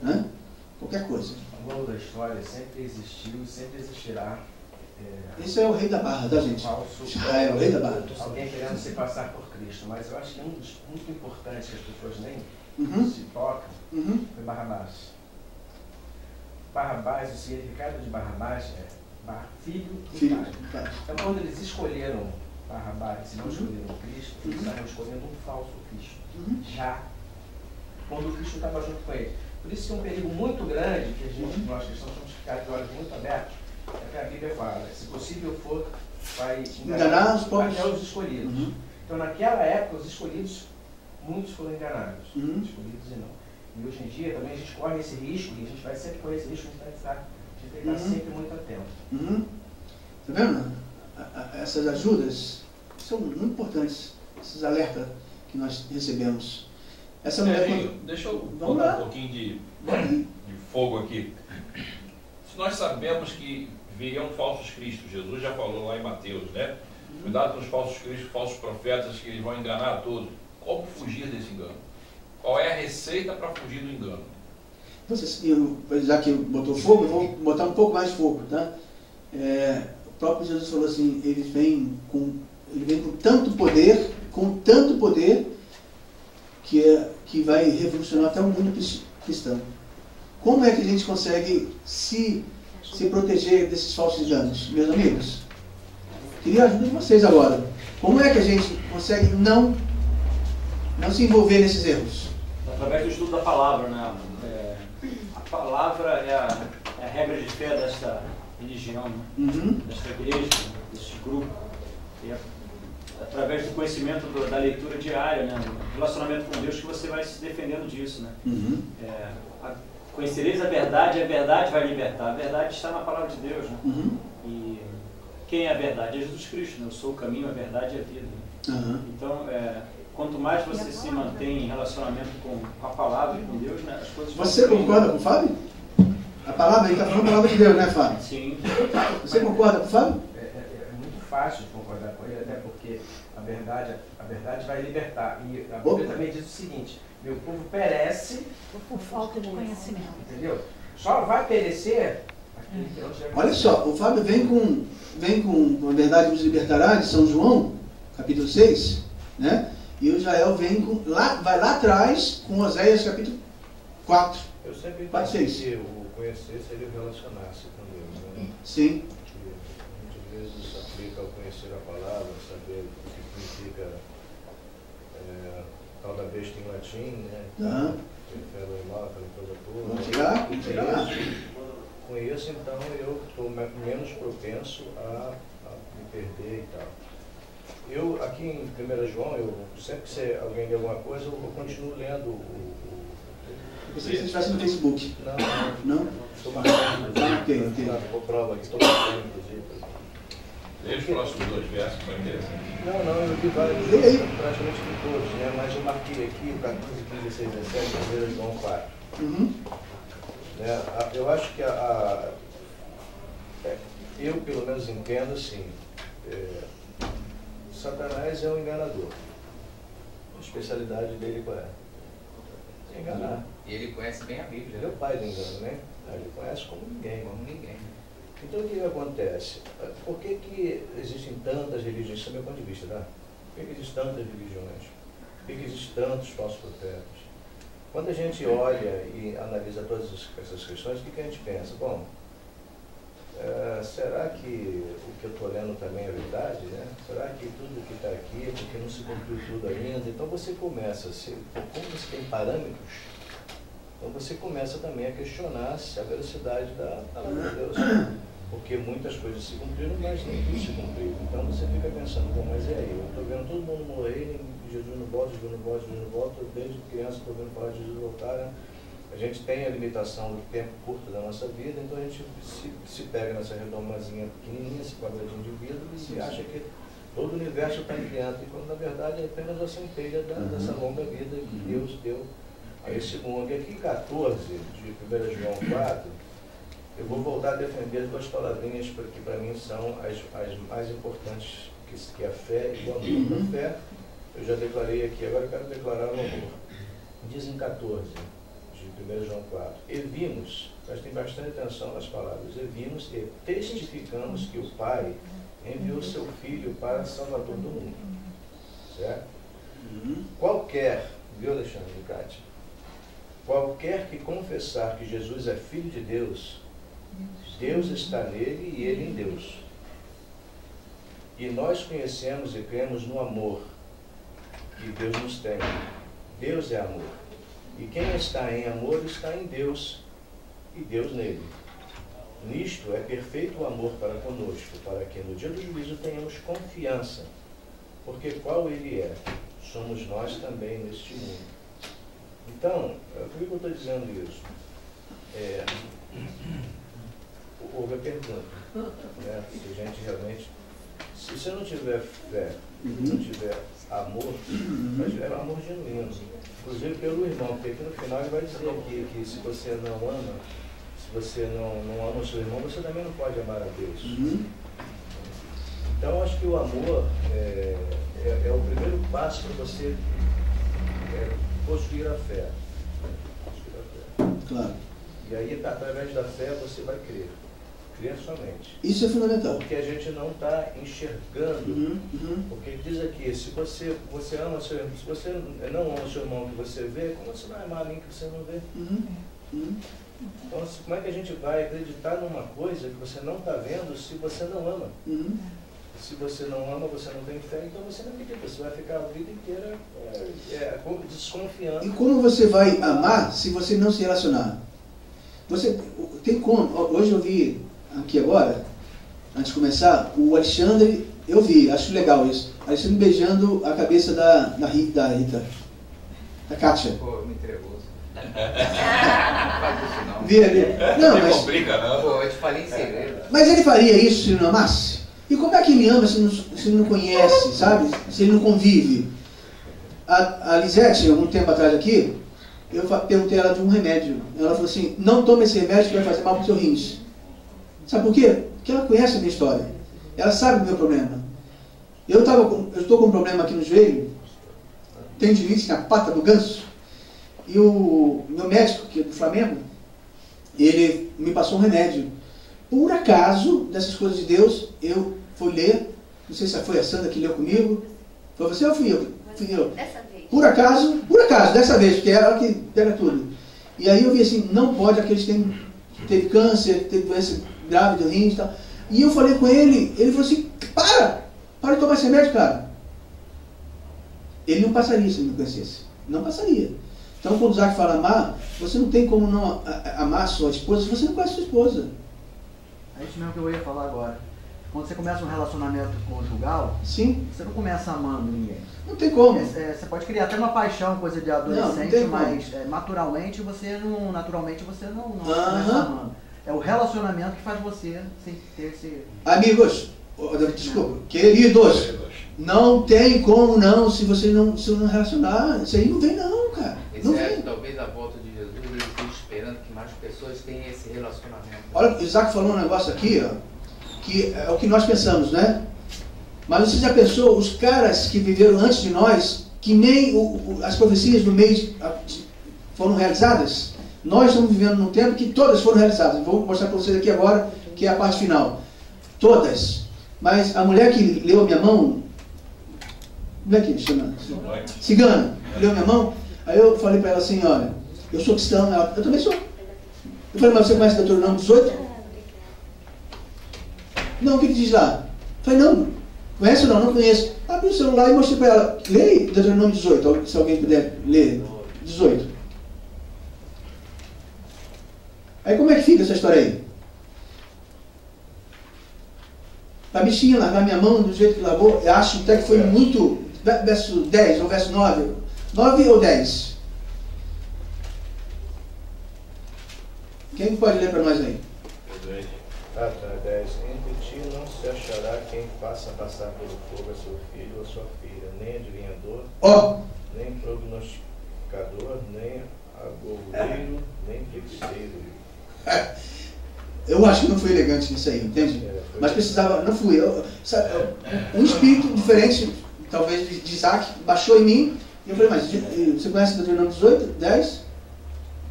né? Qualquer coisa. Ao longo da história sempre existiu e sempre existirá. Esse é o rei da barra, tá, gente? É o rei da barra. Alguém querendo se passar por Cristo, mas eu acho que um dos muito importantes que as pessoas nem se tocam foi Barrabás. Barrabás, o significado de Barrabás é filho do Filho, pai. tá. Então, quando eles escolheram Barrabás e não escolheram Cristo, eles estavam escolhendo um falso Cristo. Já quando o Cristo estava junto com ele. Por isso que é um perigo muito grande que nós cristãos somos ficar de olhos muito abertos, é que a Bíblia fala, se possível for, vai Enganar os próprios... até os escolhidos. Então, naquela época, os escolhidos, muitos foram enganados. Escolhidos e não. E hoje em dia também a gente corre esse risco, e a gente vai sempre correr esse risco de estar sempre muito atento. Tá vendo? Essas ajudas são muito importantes, esses alertas que nós recebemos. Essa mulher... Deixa eu Vamos botar lá. um pouquinho de fogo aqui. Se nós sabemos que viriam falsos cristos, Jesus já falou lá em Mateus, né? Cuidado com os falsos cristos, falsos profetas, que eles vão enganar a todos. Como fugir desse engano? Qual é a receita para fugir do engano? Já que botou fogo, eu vou botar um pouco mais de fogo, tá? O próprio Jesus falou assim, ele vem com tanto poder, que vai revolucionar até o mundo cristão. Como é que a gente consegue se proteger desses falsos enganos, meus amigos? Queria a ajuda de vocês agora. Como é que a gente consegue não se envolver nesses erros? Através do estudo da palavra, né? A palavra é a regra de fé desta religião, né? Desta igreja, deste grupo. E através do conhecimento da leitura diária, né? Do relacionamento com Deus, que você vai se defendendo disso, né? Conhecereis a verdade vai libertar. A verdade está na palavra de Deus, né? E quem é a verdade? É Jesus Cristo, né? Eu sou o caminho, a verdade e a vida. Então, quanto mais você se mantém em relacionamento com a palavra e com Deus, né? As coisas vão... Você concorda com o Fábio? A palavra, ele está falando a palavra de Deus, né, Fábio? Sim. Você concorda com o Fábio? É muito fácil de concordar com ele, até porque a verdade vai libertar. E a Bíblia também diz o seguinte: meu povo perece por falta de conhecimento. Entendeu? Só vai perecer aquele que não tiver. Olha só, o Fábio vem com a verdade nos libertará, de São João, capítulo 6, né? E o Israel vai lá atrás com Oséias, capítulo 4. Eu sempre Pode entendi ser que o conhecer seria o relacionar-se com Deus, né? Sim. Que muitas vezes se aplica ao conhecer a palavra, saber o que significa tal da besta em latim, né? Fé do mal, aquela coisa toda. Vamos chegar lá. Conheço, então eu estou menos propenso a me perder e tal. Eu, aqui em 1 João, sempre que alguém lê alguma coisa, eu continuo lendo o Você estivesse no Facebook. Não? Estou marcando, Ok. Vou prova aqui, estou marcando, inclusive. Leia os próximos 2 versos, vai interessante. Não, eu vi vários, praticamente vi todos, né? Mas eu marquei aqui o 14, 15, 16, 17, 1 João 4. Eu acho que eu pelo menos entendo assim, Satanás é um enganador. A especialidade dele qual é? Enganar. E ele conhece bem a Bíblia. Ele é o pai do engano, né? Ele conhece como ninguém. Então o que acontece? Por que existem tantas religiões, do meu ponto de vista, tá? Por que existem tantas religiões? Por que existem tantos falsos profetas? Quando a gente olha e analisa todas essas questões, o que a gente pensa? Bom, será que o que eu estou lendo também é verdade, né? Será que tudo que está aqui é porque não se cumpriu tudo ainda? Então você começa, como você tem parâmetros, então você começa também a questionar a veracidade da palavra de Deus. Porque muitas coisas se cumpriram, mas nem tudo se cumpriu. Então você fica pensando, bom, mas e aí? Eu estou vendo todo mundo morrer, Jesus não volta, Jesus não volta, Jesus não volta. Desde criança estou vendo falar de Jesus voltar, né? A gente tem a limitação do tempo curto da nossa vida, então a gente se pega nessa redomazinha pequenininha, esse quadradinho de vidro, e acha que todo o universo está criando, e quando na verdade é apenas a centelha dessa longa vida que Deus deu a esse mundo. E aqui em 14 de 1 João 4, eu vou voltar a defender as 2 palavrinhas que para mim são as mais importantes, que é a fé e o amor. A fé, eu já declarei aqui, agora eu quero declarar o amor. Diz em 14 de 1 João 4, e vimos, prestem bastante atenção nas palavras, e vimos e testificamos que o Pai enviou seu Filho para Salvador do mundo. Certo? Qualquer, viu, Alexandre e Cátia? Qualquer que confessar que Jesus é Filho de Deus, Deus está nele e ele em Deus. E nós conhecemos e cremos no amor que Deus nos tem. Deus é amor. E quem está em amor está em Deus e Deus nele. Nisto é perfeito o amor para conosco, para que no dia do juízo tenhamos confiança. Porque qual ele é, somos nós também neste mundo. Então, por que eu estou dizendo isso? Houve a pergunta, né? Se a gente realmente, se você não tiver fé, não tiver amor, vai tiver amor genuíno, inclusive pelo irmão, porque aqui no final ele vai dizer aqui que se você não ama, se você não ama o seu irmão, você também não pode amar a Deus. Então acho que o amor é o primeiro passo para você construir a fé. Claro. E aí, através da fé, você vai crer. Crer somente. Isso é fundamental. Porque a gente não está enxergando. Porque diz aqui, se você ama seu irmão, se você não ama o seu irmão que você vê, como você vai amar a mim que você não vê? Então, como é que a gente vai acreditar numa coisa que você não está vendo se você não ama? Se você não ama, você não tem fé, então você não acredita. Você vai ficar a vida inteira desconfiando. E como você vai amar se você não se relacionar? Você tem como? Hoje eu vi aqui agora, antes de começar, o Alexandre, eu vi, acho legal isso. Alexandre beijando a cabeça da Rita, da Kátia. Pô, me entregou. Não faz isso não. Vi ali. Não, mas... complica, não. Pô, eu te falei em segredo. Mas ele faria isso se ele não amasse? E como é que ele ama se ele não conhece, sabe? Se ele não convive? A Lisete, algum tempo atrás aqui, eu perguntei a ela de um remédio. Ela falou assim, não tome esse remédio que vai fazer mal para o seu rins. Sabe por quê? Porque ela conhece a minha história. Ela sabe do meu problema. Eu estou com um problema aqui no joelho, tendinite na pata do ganso, e o meu médico, que é do Flamengo, ele me passou um remédio. Por acaso, dessas coisas de Deus, eu fui ler, não sei se foi a Sandra que leu comigo, foi você ou fui eu? Fui eu. Dessa vez. Por acaso, dessa vez, porque é ela que pega tudo. E aí eu vi assim, não pode, aqueles que teve câncer, teve doença grave do rins e tal. E eu falei com ele falou assim, para de tomar esse remédio, cara. Ele não passaria se ele não conhecesse. Não passaria. Então quando o Zac fala amar, você não tem como não amar sua esposa se você não conhece sua esposa. É isso mesmo que eu ia falar agora. Quando você começa um relacionamento conjugal, sim, você não começa amando ninguém. Não tem como. Você pode criar até uma paixão, coisa de adolescente, mas naturalmente você não começa amando. É o relacionamento que faz você ter esse... Amigos, desculpa, queridos, não tem como não, se você não relacionar, isso aí não vem não, cara. Não vem. Talvez a volta de Jesus, ele esteja esperando que mais pessoas tenham esse relacionamento. Olha, o Isaac falou um negócio aqui, ó, que é o que nós pensamos, né? Mas você já pensou, os caras que viveram antes de nós, que nem as profecias do mês foram realizadas? Nós estamos vivendo num tempo que todas foram realizadas. Vou mostrar para vocês aqui agora, que é a parte final. Todas. Mas a mulher que leu a minha mão, como é que chama? Cigana, leu a minha mão, aí eu falei para ela assim, olha, eu sou cristão, eu também sou. Eu falei, mas você conhece Deuteronômio 18? Não, o que diz lá? Eu falei, não, conhece ou não? Não conheço. Abri o celular e mostrei para ela, leia Deuteronômio 18, se alguém puder ler 18. Aí como é que fica essa história aí? A bichinha largar minha mão do jeito que lavou, eu acho até que foi muito, verso 10 ou verso 9, 9 ou 10? Quem pode ler para nós aí? 10. Entre ti não se achará quem faça passar pelo fogo a seu filho ou a sua filha, nem adivinhador, nem prognosticador, nem agoureiro, nem feiticeiro. Eu acho que não foi elegante nisso aí, entende? Mas precisava, não fui. Um espírito diferente, talvez de Isaac, baixou em mim, e eu falei, mas você conhece o Deuteronômio 18, 10?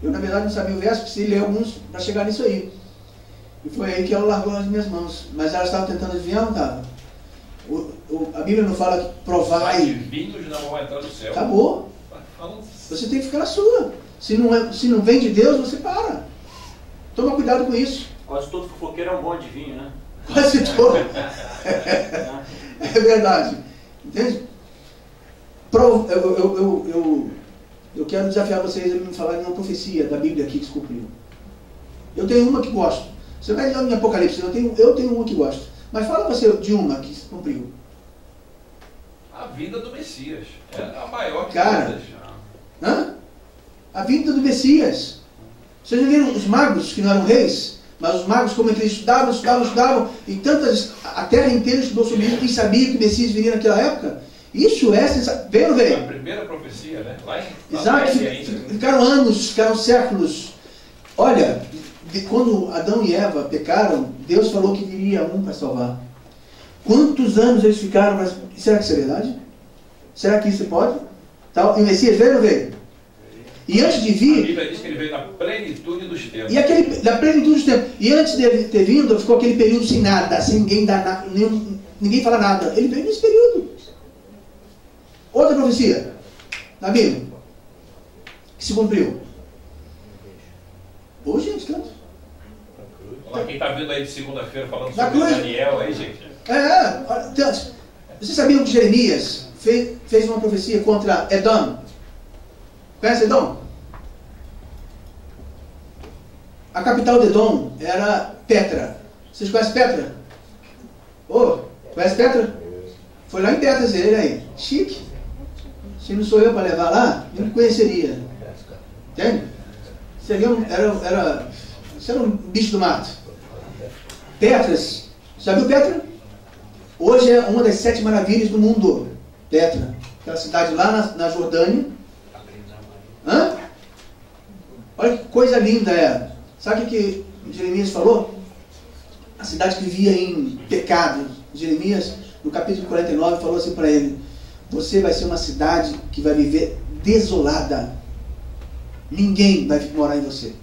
Eu, na verdade, não sabia o verso, precisei ler alguns para chegar nisso aí. E foi aí que ela largou nas minhas mãos. Mas ela estava tentando adivinhar, não estava? A Bíblia não fala que provai. Adivinhos não vão entrar no céu. Acabou. Você tem que ficar na sua. Se não vem de Deus, você para. Toma cuidado com isso. Quase todo fofoqueiro é um bom adivinho, né? Quase todo. É verdade. Entende? Eu quero desafiar vocês a me falarem uma profecia da Bíblia aqui que se cumpriu. Eu tenho uma que gosto. Você vai ler em Apocalipse, eu tenho uma que gosto. Mas fala você de uma que se cumpriu. A vinda do Messias. É a maior de Cara, todas. a vinda do Messias. Vocês já viram os magos que não eram reis? Mas os magos, como eles estudavam, e a terra inteira estudou sobre isso, quem sabia que o Messias viria naquela época? Isso é sensacional. Veio ou não veio? A primeira profecia, né? Lá em Exato, ficaram anos, ficaram séculos. Olha, quando Adão e Eva pecaram, Deus falou que viria um para salvar. Quantos anos eles ficaram? Será que isso é verdade? Será que isso pode? E o Messias veio ou não veio? E antes de vir... A Bíblia diz que ele veio na plenitude dos tempos. Da plenitude dos tempos. E antes de ter vindo, ficou aquele período sem nada, sem ninguém dar nada, ninguém falar nada. Ele veio nesse período. Outra profecia na Bíblia que se cumpriu. Ô, gente, tanto. Olha, quem está vindo aí de segunda-feira falando Na sobre cruz. Daniel aí, gente. Vocês sabiam que Jeremias fez uma profecia contra Edom? Conhece Edom? A capital de Edom era Petra. Vocês conhecem Petra? Conhece Petra? Foi lá em Petra, ele aí. Chique. Se não sou eu para levar lá, não conheceria. Entende? Era um bicho do mato. Petras. Já viu Petra? Hoje é uma das 7 maravilhas do mundo. Petra. Aquela cidade lá na Jordânia. Olha que coisa linda é. Sabe o que Jeremias falou? A cidade que vivia em pecado. Jeremias, no capítulo 49, falou assim para ele: você vai ser uma cidade que vai viver desolada. Ninguém vai morar em você.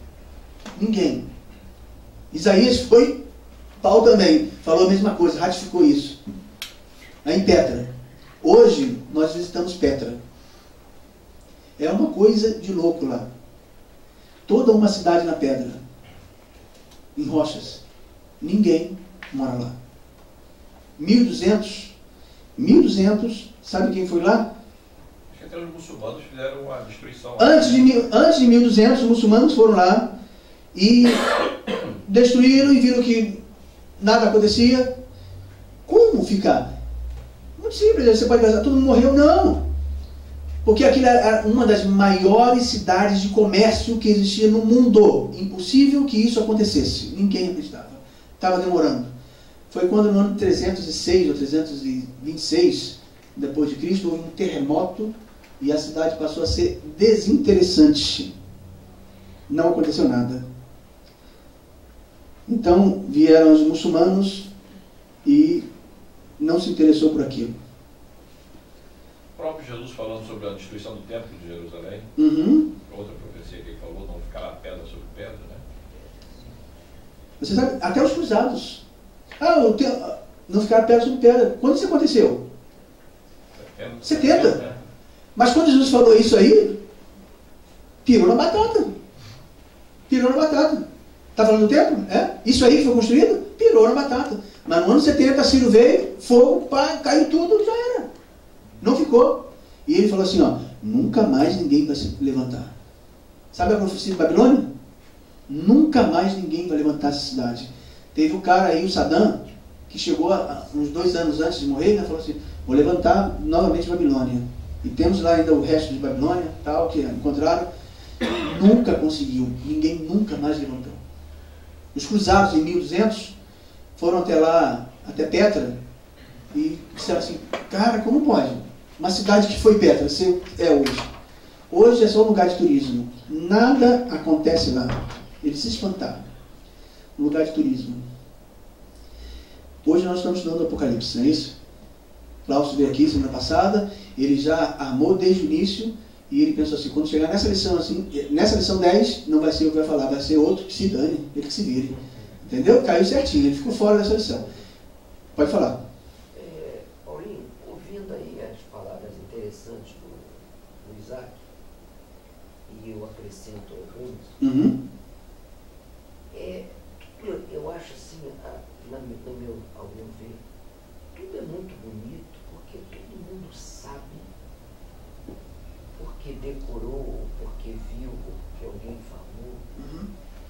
Ninguém. Isaías Paulo também falou a mesma coisa, ratificou isso. Lá em Petra. Hoje nós visitamos Petra. É uma coisa de louco lá. Toda uma cidade na pedra. Em rochas. Ninguém mora lá. 1200. Sabe quem foi lá? Acho que até os muçulmanos fizeram a destruição. Antes de 1200, os muçulmanos foram lá e destruíram e viram que nada acontecia. Como ficar? Muito simples, você pode pensar, todo mundo morreu? Não. Porque aquilo era uma das maiores cidades de comércio que existia no mundo. Impossível que isso acontecesse. Ninguém acreditava. Estava demorando. Foi quando no ano 306 ou 326 depois de Cristo houve um terremoto e a cidade passou a ser desinteressante. Não aconteceu nada. Então vieram os muçulmanos e não se interessou por aquilo. O próprio Jesus falando sobre a destruição do templo de Jerusalém. Outra profecia que ele falou, não ficará pedra sobre pedra, né? Você sabe, até os cruzados. Não ficará pedra sobre pedra. Quando isso aconteceu? 70. Mas quando Jesus falou isso aí, pirou na batata. Está falando do templo? Isso aí que foi construído? Pirou na batata. Mas no ano 70, Ciro veio, fogo, caiu tudo, já era. Não ficou. E ele falou assim, nunca mais ninguém vai se levantar. Sabe a profecia de Babilônia? Nunca mais ninguém vai levantar essa cidade. Teve um cara aí, o Saddam, que chegou uns 2 anos antes de morrer, falou assim, vou levantar novamente Babilônia. E temos lá ainda o resto de Babilônia, tal, que encontraram. Nunca conseguiu. Ninguém nunca mais levantou. Os cruzados em 1200 foram até lá, até Petra, e disseram assim, cara, como pode? Uma cidade que foi Petra, é hoje. Hoje é só um lugar de turismo. Nada acontece lá. Eles se espantaram. Um lugar de turismo. Hoje nós estamos estudando o Apocalipse, não é isso? Klaus veio aqui semana passada, ele já armou desde o início, e ele pensou assim, quando chegar nessa lição assim, nessa lição 10, não vai ser eu que vai falar, vai ser outro que se dane, ele que se vire. Entendeu? Caiu certinho, ele ficou fora dessa lição. Pode falar. Paulinho, ouvindo aí as palavras interessantes do Isaac, e eu acrescento algumas, eu ao meu ver, tudo é muito bonito, porque todo mundo sabe, porque decorou, porque viu, porque alguém falou,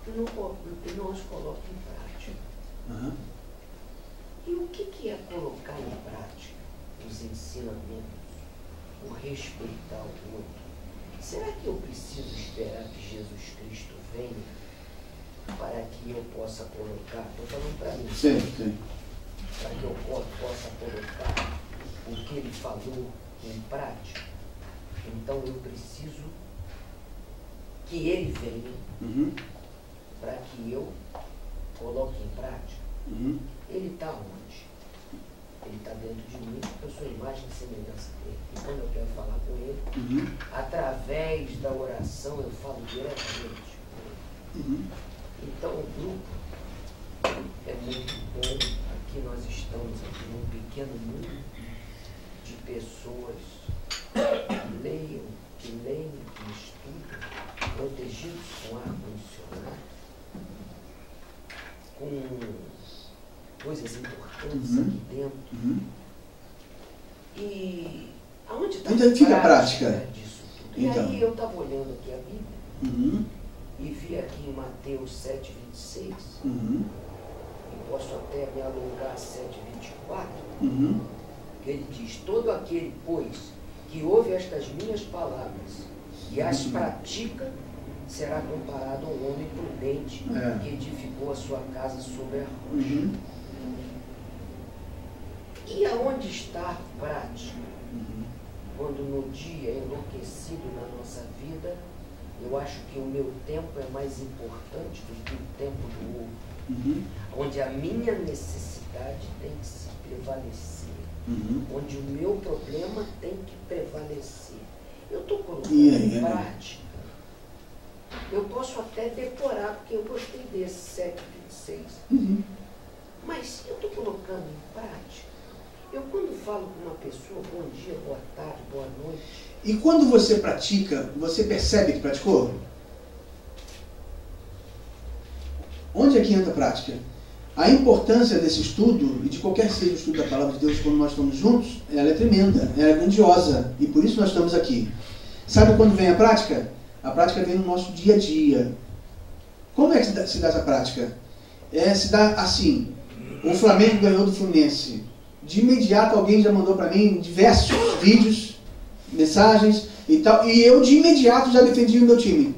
e não os coloca em prática. E o que é colocar em prática os ensinamentos, o respeitar o outro? Será que eu preciso esperar que Jesus Cristo venha para que eu possa colocar? Estou falando para mim. Sim. Para que eu possa colocar o que ele falou em prática. Então eu preciso que ele venha para que eu coloque em prática. Ele está onde? Ele está dentro de mim, porque eu sou a imagem e semelhança dele. E quando eu quero falar com ele, através da oração eu falo diretamente com ele. Então o grupo é muito bom. Aqui nós estamos aqui num pequeno mundo de pessoas que leem, que estudam, protegidos com ar-condicionado, com coisas importantes aqui dentro. E aonde está Onde fica a prática disso tudo? E aí eu estava olhando aqui a Bíblia e vi aqui em Mateus 7,26, e posso até me alongar 7,24, que ele diz: todo aquele, pois, que ouve estas minhas palavras e as pratica, será comparado a um homem prudente que edificou a sua casa sobre a rocha. E aonde está a prática? Quando no dia enlouquecido na nossa vida, eu acho que o meu tempo é mais importante do que o tempo do outro. Onde a minha necessidade tem que se prevalecer. Onde o meu problema tem que prevalecer. Eu estou colocando em prática. Eu posso até decorar, porque eu gostei desse 7,26. Mas eu estou colocando em prática. Eu, quando falo com uma pessoa, bom dia, boa tarde, boa noite. E quando você pratica, você percebe que praticou? Onde é que entra a prática? A importância desse estudo, e de qualquer seja o estudo da Palavra de Deus, quando nós estamos juntos, ela é tremenda, ela é grandiosa. E por isso nós estamos aqui. Sabe quando vem a prática? A prática vem no nosso dia a dia. Como é que se dá essa prática? Se dá assim: o Flamengo ganhou do Fluminense. De imediato alguém já mandou para mim diversos vídeos, mensagens e tal, e eu de imediato já defendi o meu time.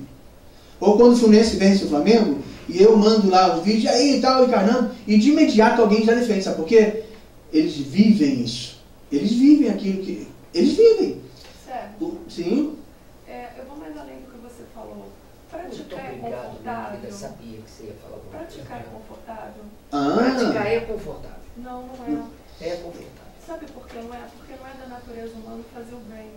Ou quando o Fluminense vence o Flamengo, e eu mando lá os vídeos, aí e tal, encarnando, e de imediato alguém já defende. Sabe por quê? Eles vivem isso. Eles vivem aquilo que... Eles vivem. Certo. Sim. Eu vou mais além do que você falou. Praticar é confortável. Eu sabia que você ia falar. Praticar é confortável. Praticar é confortável. Não, não é. É confortável. Sabe por que não é? Porque não é da natureza humana fazer o bem.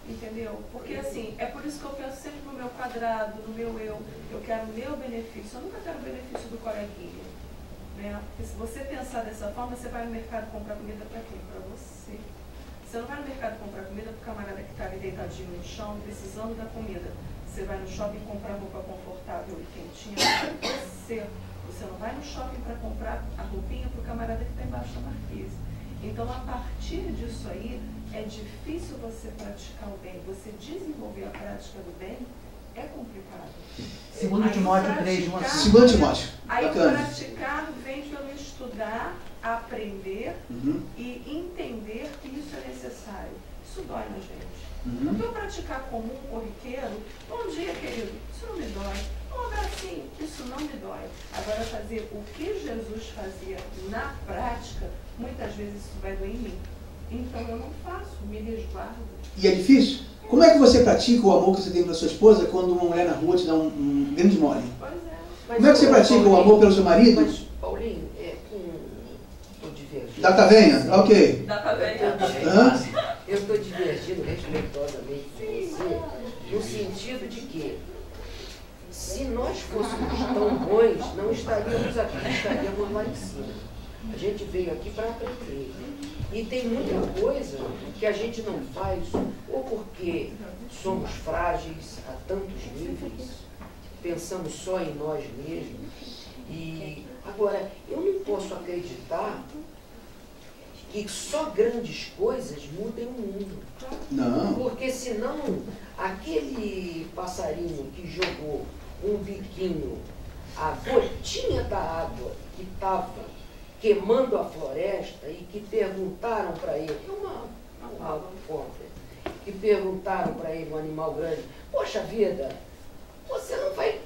Entendeu? Porque assim, é por isso que eu penso sempre no meu quadrado, no meu eu quero o meu benefício, eu nunca quero o benefício do coleguinha. Né? Porque se você pensar dessa forma, você vai no mercado comprar comida para quem? Para você. Você não vai no mercado comprar comida para o camarada que está ali deitadinho no chão, precisando da comida. Você vai no shopping comprar roupa confortável e quentinha para você. Você não vai no shopping para comprar a roupinha para o camarada que está embaixo da marquise. Então, a partir disso aí, é difícil você praticar o bem. Você desenvolver a prática do bem é complicado. 2 Timóteo 3, 1 a 5. 2 Timóteo. Aí praticar vem pelo estudar, aprender e entender que isso é necessário. Isso dói na gente. Não eu praticar como um corriqueiro, bom dia, querido, isso não me dói. Um abracinho, isso não me dói. Agora, fazer o que Jesus fazia na prática, muitas vezes isso vai doer em mim. Então eu não faço, me resguardo. E é difícil? Como é que você pratica o amor que você tem para sua esposa quando uma mulher na rua te dá um grande mole? Pois é. Como é que você pratica o amor pelo seu marido? Mas, Paulinho, estou divertindo. Data venha? Ok. Data venha. Eu estou divertindo respeitosamente com você, no sentido de que, se nós fôssemos tão bons, não estaríamos aqui, estaríamos lá em cima. A gente veio aqui para aprender. E tem muita coisa que a gente não faz, ou porque somos frágeis a tantos níveis, pensamos só em nós mesmos, e Agora, eu não posso acreditar que só grandes coisas mudem o mundo. Não. Porque senão, aquele passarinho que jogou um biquinho, a gotinha da água que estava queimando a floresta e que perguntaram para ele, uma fonte, que perguntaram para ele, um animal grande, poxa vida, você não vai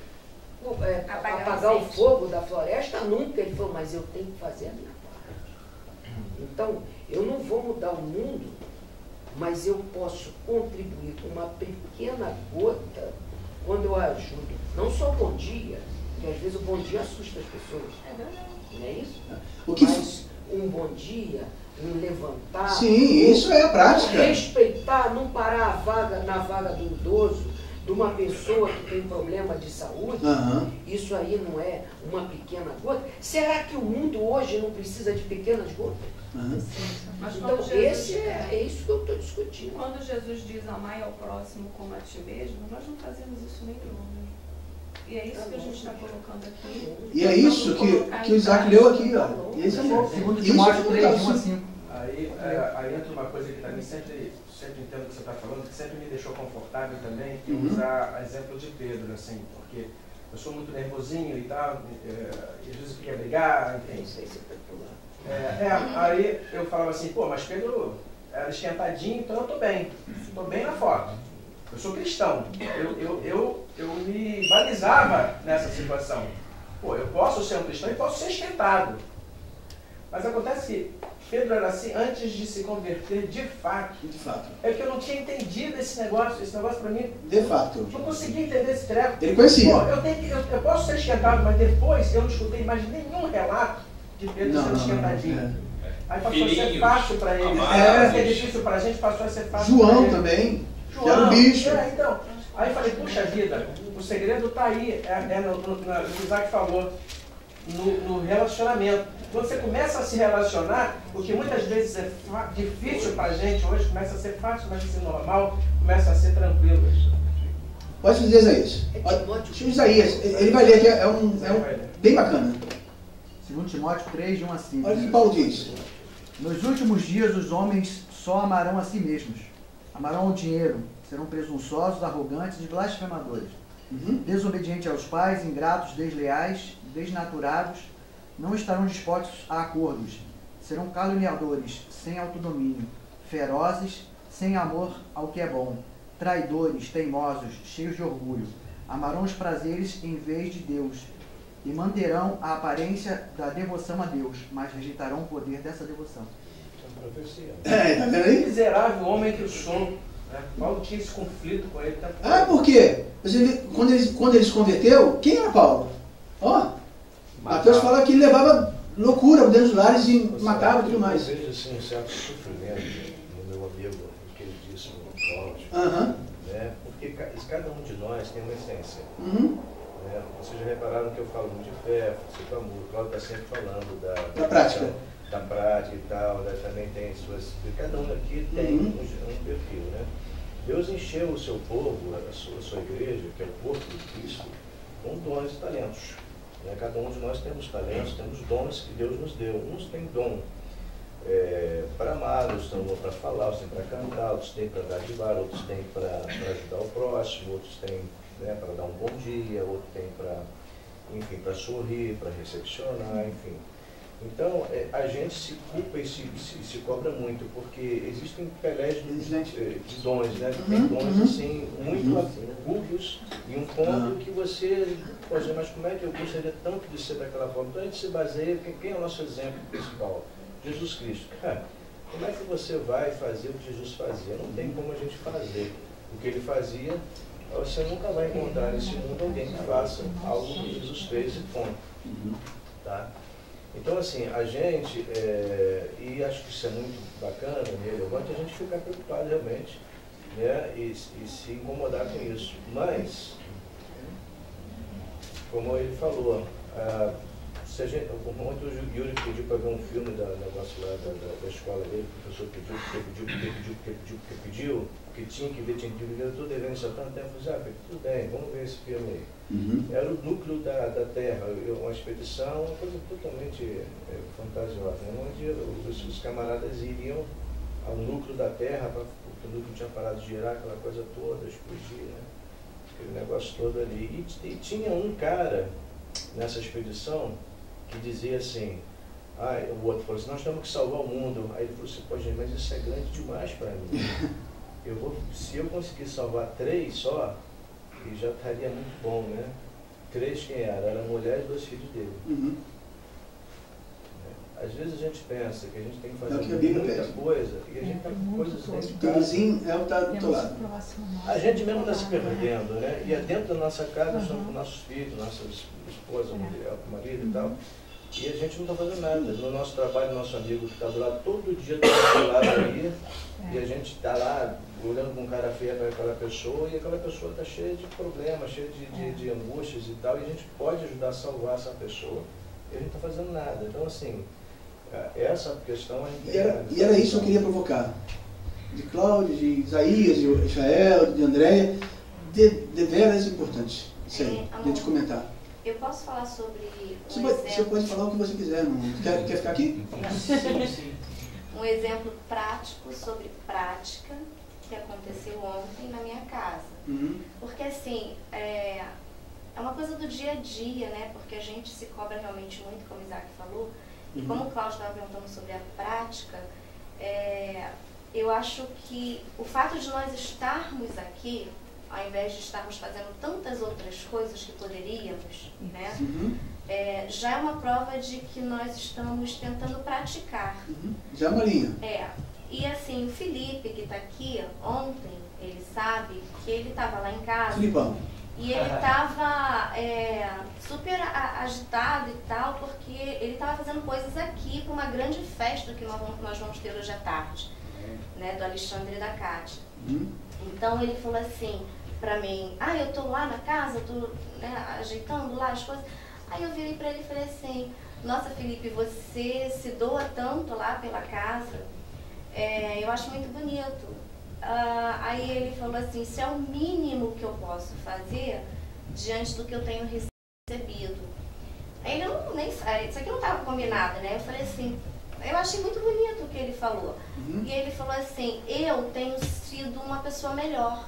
apagar o fogo da floresta nunca. Ele falou, mas eu tenho que fazer a minha parte. Então, eu não vou mudar o mundo, mas eu posso contribuir com uma pequena gota quando eu ajudo. Não só o bom dia, porque às vezes o bom dia assusta as pessoas. Não é isso? Mas um bom dia, um levantar. Sim, isso é a prática. Respeitar, não parar na vaga do idoso, de uma pessoa que tem problema de saúde. Isso aí não é uma pequena gota? Será que o mundo hoje não precisa de pequenas gotas? Mas então, Jesus, é isso que eu estou discutindo. Quando Jesus diz amai ao próximo como a ti mesmo, nós não fazemos isso nem longe. E é isso que a gente está colocando aqui. E é isso que o Isaac leu aqui, ó. E esse é bom. Segundo Timóteo 3, 1 a 5. Aí entra uma coisa que também sempre entendo o que você está falando, que sempre me deixou confortável também, que usar exemplo de Pedro, assim, porque eu sou muito nervosinho e tal, e às vezes eu queria brigar, enfim. Aí eu falava assim, pô, mas Pedro era esquentadinho, então eu tô bem na foto. Eu sou cristão, eu me balizava nessa situação. Pô, eu posso ser um cristão e posso ser esquentado. Mas acontece que Pedro era assim antes de se converter de fato. De fato. É que eu não tinha entendido esse negócio para mim. De fato. Não conseguia entender esse treco. Ele conhecia. Pô, eu posso ser esquentado, mas depois eu não escutei mais nenhum relato de Pedro sendo esquentadinho. Aí passou a ser fácil para ele. Que é difícil para a gente, passou a ser fácil. João também. Que era um bicho. Então, aí eu falei, puxa vida, o segredo está aí, no que o Isaac falou, no relacionamento. Quando você começa a se relacionar, o que muitas vezes é difícil para a gente hoje, começa a ser fácil, começa a ser normal, começa a ser tranquilo. Pode dizer Isaías. Deixa o Isaías, ele vai ler aqui, é um bem bacana. Segundo Timóteo 3, de 1 a 5. Olha o que Paulo diz. Nos últimos dias os homens só amarão a si mesmos. Amarão o dinheiro, serão presunçosos, arrogantes e blasfemadores. Desobedientes aos pais, ingratos, desleais, desnaturados, não estarão dispostos a acordos. Serão caluniadores, sem autodomínio, ferozes, sem amor ao que é bom, traidores, teimosos, cheios de orgulho. Amarão os prazeres em vez de Deus e manterão a aparência da devoção a Deus, mas rejeitarão o poder dessa devoção. Tá vendo aí? Miserável homem que eu sou. Paulo tinha esse conflito com ele. Por quê? Quando ele se converteu, quem era Paulo? Mateus fala que ele levava loucura dentro dos lares e matava e tudo mais. Eu vejo assim, um certo sofrimento no meu amigo, que ele disse no Cláudio, porque cada um de nós tem uma essência. Vocês já repararam que eu falo muito de fé, cito amor, o Cláudio está sempre falando da prática. Da prática e tal, também tem suas. Cada um aqui tem um perfil, né? Deus encheu o seu povo, a sua igreja, que é o corpo de Cristo, com dons e talentos. Cada um de nós temos talentos, temos dons que Deus nos deu. Uns têm dom para amar, outros têm dom para falar, outros têm para cantar, outros têm para dar de bar, outros têm para ajudar o próximo, outros têm para dar um bom dia, outros têm para sorrir, para recepcionar, enfim. Então, a gente se culpa e se cobra muito, porque existem pelés de dons, né? Tem dons assim, muito agudos, e um ponto que você pode dizer, mas como é que eu gostaria tanto de ser daquela forma? Então a gente se baseia, quem é o nosso exemplo principal? Jesus Cristo. Cara, como é que você vai fazer o que Jesus fazia? Não tem como a gente fazer o que ele fazia. Você nunca vai encontrar nesse mundo alguém que faça algo que Jesus fez e ponto. Tá? Então, assim, a gente, e acho que isso é muito bacana, relevante, a gente ficar preocupado realmente, né, e se incomodar com isso. Mas, como ele falou, se a gente, ontem o Yuri pediu para ver um filme da negócio lá da escola dele, o professor pediu, que tinha que ver, eu estou devendo isso há tanto tempo, tudo bem, vamos ver esse filme aí. Era o núcleo da Terra, uma expedição, uma coisa totalmente fantasiosa, né? Onde os camaradas iriam ao núcleo da Terra, porque o núcleo tinha parado de girar, aquela coisa toda, explodir, né? Aquele negócio todo ali. E tinha um cara nessa expedição que dizia assim, o outro falou assim, nós temos que salvar o mundo. Aí ele falou assim, pô, gente, mas isso é grande demais para mim. Se eu conseguir salvar 3 só, já estaria muito bom, né? 3 quem era? Era a mulher e 2 filhos dele. Às vezes a gente pensa que a gente tem que fazer muita coisa e a gente está com coisas dentro de casa. Vizinho é o que está do outro lado. A gente mesmo está se perdendo, né? E é dentro da nossa casa, nós estamos com nossos filhos, nossa esposa, marido e tal. E a gente não está fazendo nada. No nosso trabalho, nosso amigo que está do lado, todo dia está do lado aí, e a gente está lá olhando com cara feia para aquela pessoa, e aquela pessoa está cheia de problemas, cheia de angústias e tal, e a gente pode ajudar a salvar essa pessoa. E a gente não está fazendo nada. Então, assim, essa questão é... E era isso que eu queria provocar. De Cláudio, de Isaías, de Israel, de Andréia, deveras importante. Isso aí, de te comentar. Eu posso falar sobre Você pode falar o que você quiser, não quer ficar aqui? Sim. Um exemplo prático sobre prática que aconteceu ontem na minha casa. Porque assim, é uma coisa do dia a dia, né? Porque a gente se cobra realmente muito, como o Isaac falou. E como o Cláudio estava perguntando sobre a prática, eu acho que o fato de nós estarmos aqui, ao invés de estarmos fazendo tantas outras coisas que poderíamos, né? Já é uma prova de que nós estamos tentando praticar. Já, Marinha? E assim, o Felipe, que está aqui, ontem, ele sabe que ele estava lá em casa. Filipão. E ele estava super agitado e tal, porque ele estava fazendo coisas aqui para uma grande festa que nós vamos ter hoje à tarde, né, do Alexandre e da Cátia. Então ele falou assim para mim, eu tô lá na casa, tô, né, ajeitando lá as coisas. Aí eu virei para ele e falei assim, nossa, Felipe, você se doa tanto lá pela casa, eu acho muito bonito. Aí ele falou assim, isso é o mínimo que eu posso fazer diante do que eu tenho recebido. Aí ele nem sabe, isso aqui não estava combinado, né? Eu falei assim, eu achei muito bonito o que ele falou. E ele falou assim, eu tenho sido uma pessoa melhor.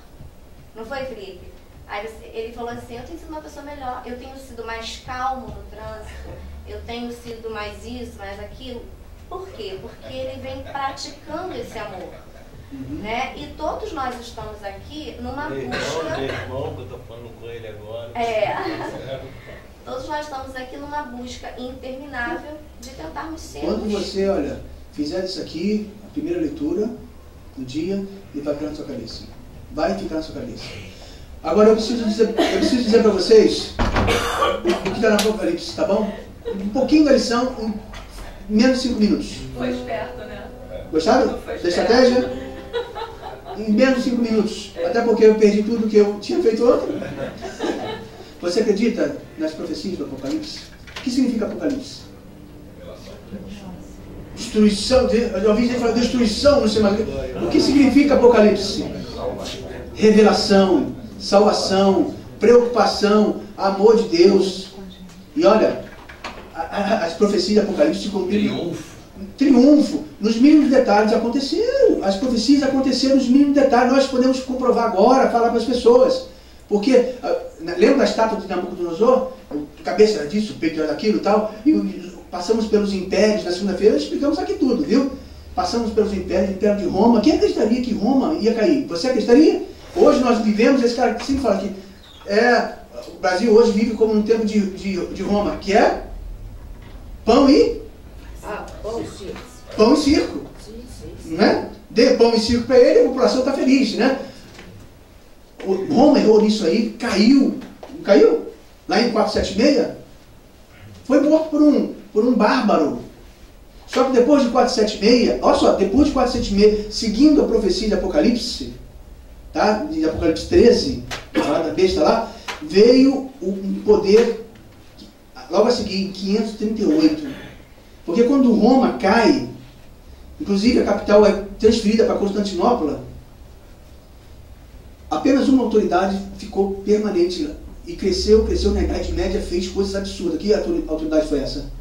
Não foi, Felipe? Aí ele falou assim, eu tenho sido uma pessoa melhor, eu tenho sido mais calmo no trânsito, eu tenho sido mais isso, mais aquilo. Por quê? Porque ele vem praticando esse amor. Né? E todos nós estamos aqui numa busca. Irmão, que eu estou falando com ele agora. Todos nós estamos aqui numa busca interminável de tentarmos ser. Quando você, olha, fizer isso aqui, a primeira leitura do dia, e vai ficar na sua cabeça. Vai ficar na sua cabeça. Agora eu preciso dizer para vocês o que está no Apocalipse, tá bom? Um pouquinho da lição em menos de 5 minutos. Foi esperto, né? Gostaram da estratégia? Em menos de 5 minutos. Até porque eu perdi tudo que eu tinha feito ontem. Você acredita nas profecias do Apocalipse? O que significa Apocalipse? Destruição. Eu ouvi gente falar destruição, não sei mais. O que significa Apocalipse? Revelação, salvação, preocupação, amor de Deus. E olha, as profecias do Apocalipse se cumpriram. Triunfo. Nos mínimos detalhes aconteceram. As profecias aconteceram nos mínimos detalhes. Nós podemos comprovar agora, falar para as pessoas. Porque, lembra da estátua de Nabucodonosor? Cabeça disso, peito daquilo e tal. E passamos pelos impérios. Na segunda-feira explicamos aqui tudo, viu? Passamos pelos impérios, Império de Roma. Quem acreditaria que Roma ia cair? Você acreditaria? Hoje nós vivemos, esse cara que sempre fala que o Brasil hoje vive como um tempo de Roma, que é pão e... pão e circo. Pão e circo. Sim. Né? Dê pão e circo para ele, a população está feliz, né? Roma errou nisso aí, caiu. Caiu? Lá em 476? Foi morto por um bárbaro. Só que depois de 476, olha só, depois de 476, seguindo a profecia de Apocalipse, tá? De Apocalipse 13, da besta lá, veio um poder logo a seguir, em 538. Porque quando Roma cai, inclusive a capital é transferida para Constantinopla, apenas uma autoridade ficou permanente e cresceu na Idade Média, fez coisas absurdas. Que autoridade foi essa?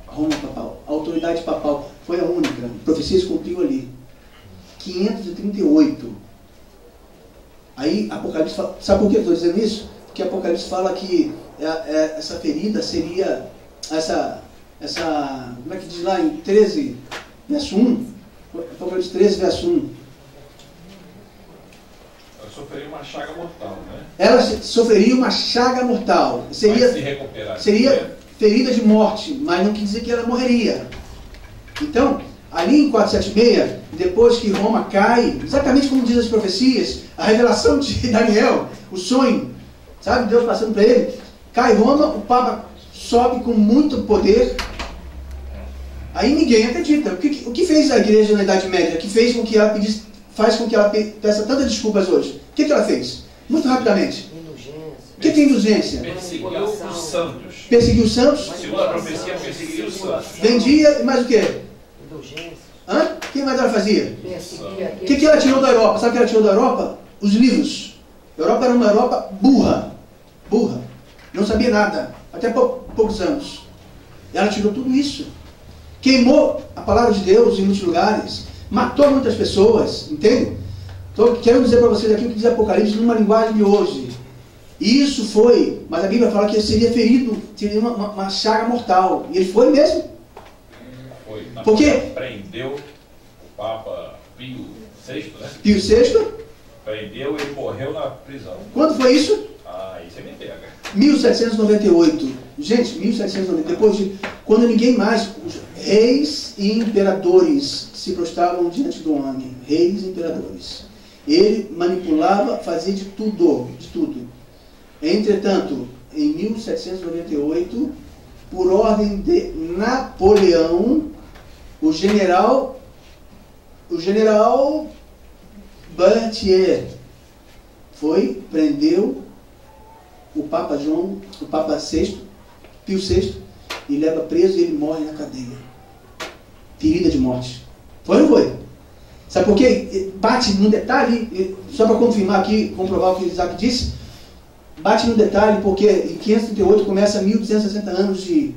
Roma papal. A autoridade papal foi a única. A profecia se cumpriu ali. 538. Aí Apocalipse fala, sabe por que eu estou dizendo isso? Porque Apocalipse fala que essa ferida seria essa, como é que diz lá em 13, verso 1? Apocalipse 13, verso 1. Ela sofreria uma chaga mortal, né? Ela sofreria uma chaga mortal. Seria ferida de morte, mas não quer dizer que ela morreria. Então, ali em 476, depois que Roma cai, exatamente como diz as profecias, a revelação de Daniel, o sonho, sabe, Deus passando para ele, cai Roma, o Papa sobe com muito poder, aí ninguém acredita. O que fez a igreja na Idade Média? Que fez com que ela pedisse, faz com que ela peça tantas desculpas hoje? O que ela fez? Muito rapidamente. O que é indulgência? Perseguiu os santos. Perseguiu os santos? Segundo a profecia, perseguiu os santos. Vendia, e mais o quê? Hã? O que mais ela fazia? O que ela tirou da Europa? Sabe o que ela tirou da Europa? Os livros. A Europa era uma Europa burra. Burra. Não sabia nada. Até poucos anos. E ela tirou tudo isso. Queimou a palavra de Deus em muitos lugares. Matou muitas pessoas. Entende? Então, quero dizer para vocês aqui o que diz Apocalipse numa linguagem de hoje. Isso foi, mas a Bíblia fala que ele seria ferido, teria uma chaga mortal. E ele foi mesmo. Foi. Porque prendeu o Papa Pio VI, né? Pio VI. Prendeu e ele morreu na prisão. Quando foi isso? Ah, isso aí me pega. 1798. Gente, 1798. Depois de quando ninguém mais, os reis e imperadores se prostravam diante do homem. Reis e imperadores. Ele manipulava, fazia de tudo, de tudo. Entretanto, em 1798, por ordem de Napoleão, o general Berthier prendeu o Papa VI, Pio VI, e leva preso e ele morre na cadeia. Ferida de morte. Foi ou não foi? Sabe por quê? Bate no detalhe, só para confirmar aqui, comprovar o que Isaac disse, bate no detalhe porque em 538 começa 1260 anos de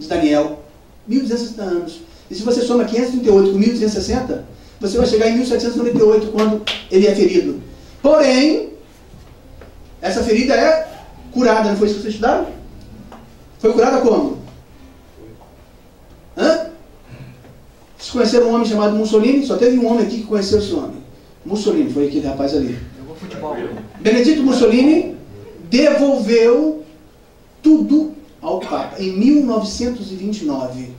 Daniel. 1260 anos. E se você soma 538 com 1260, você vai chegar em 1798, quando ele é ferido. Porém, essa ferida é curada, não foi isso que vocês estudaram? Foi curada como? Hã? Vocês conheceram um homem chamado Mussolini? Só teve um homem aqui que conheceu esse homem. Mussolini, foi aquele rapaz ali. Jogou futebol. Benedito Mussolini devolveu tudo ao Papa em 1929.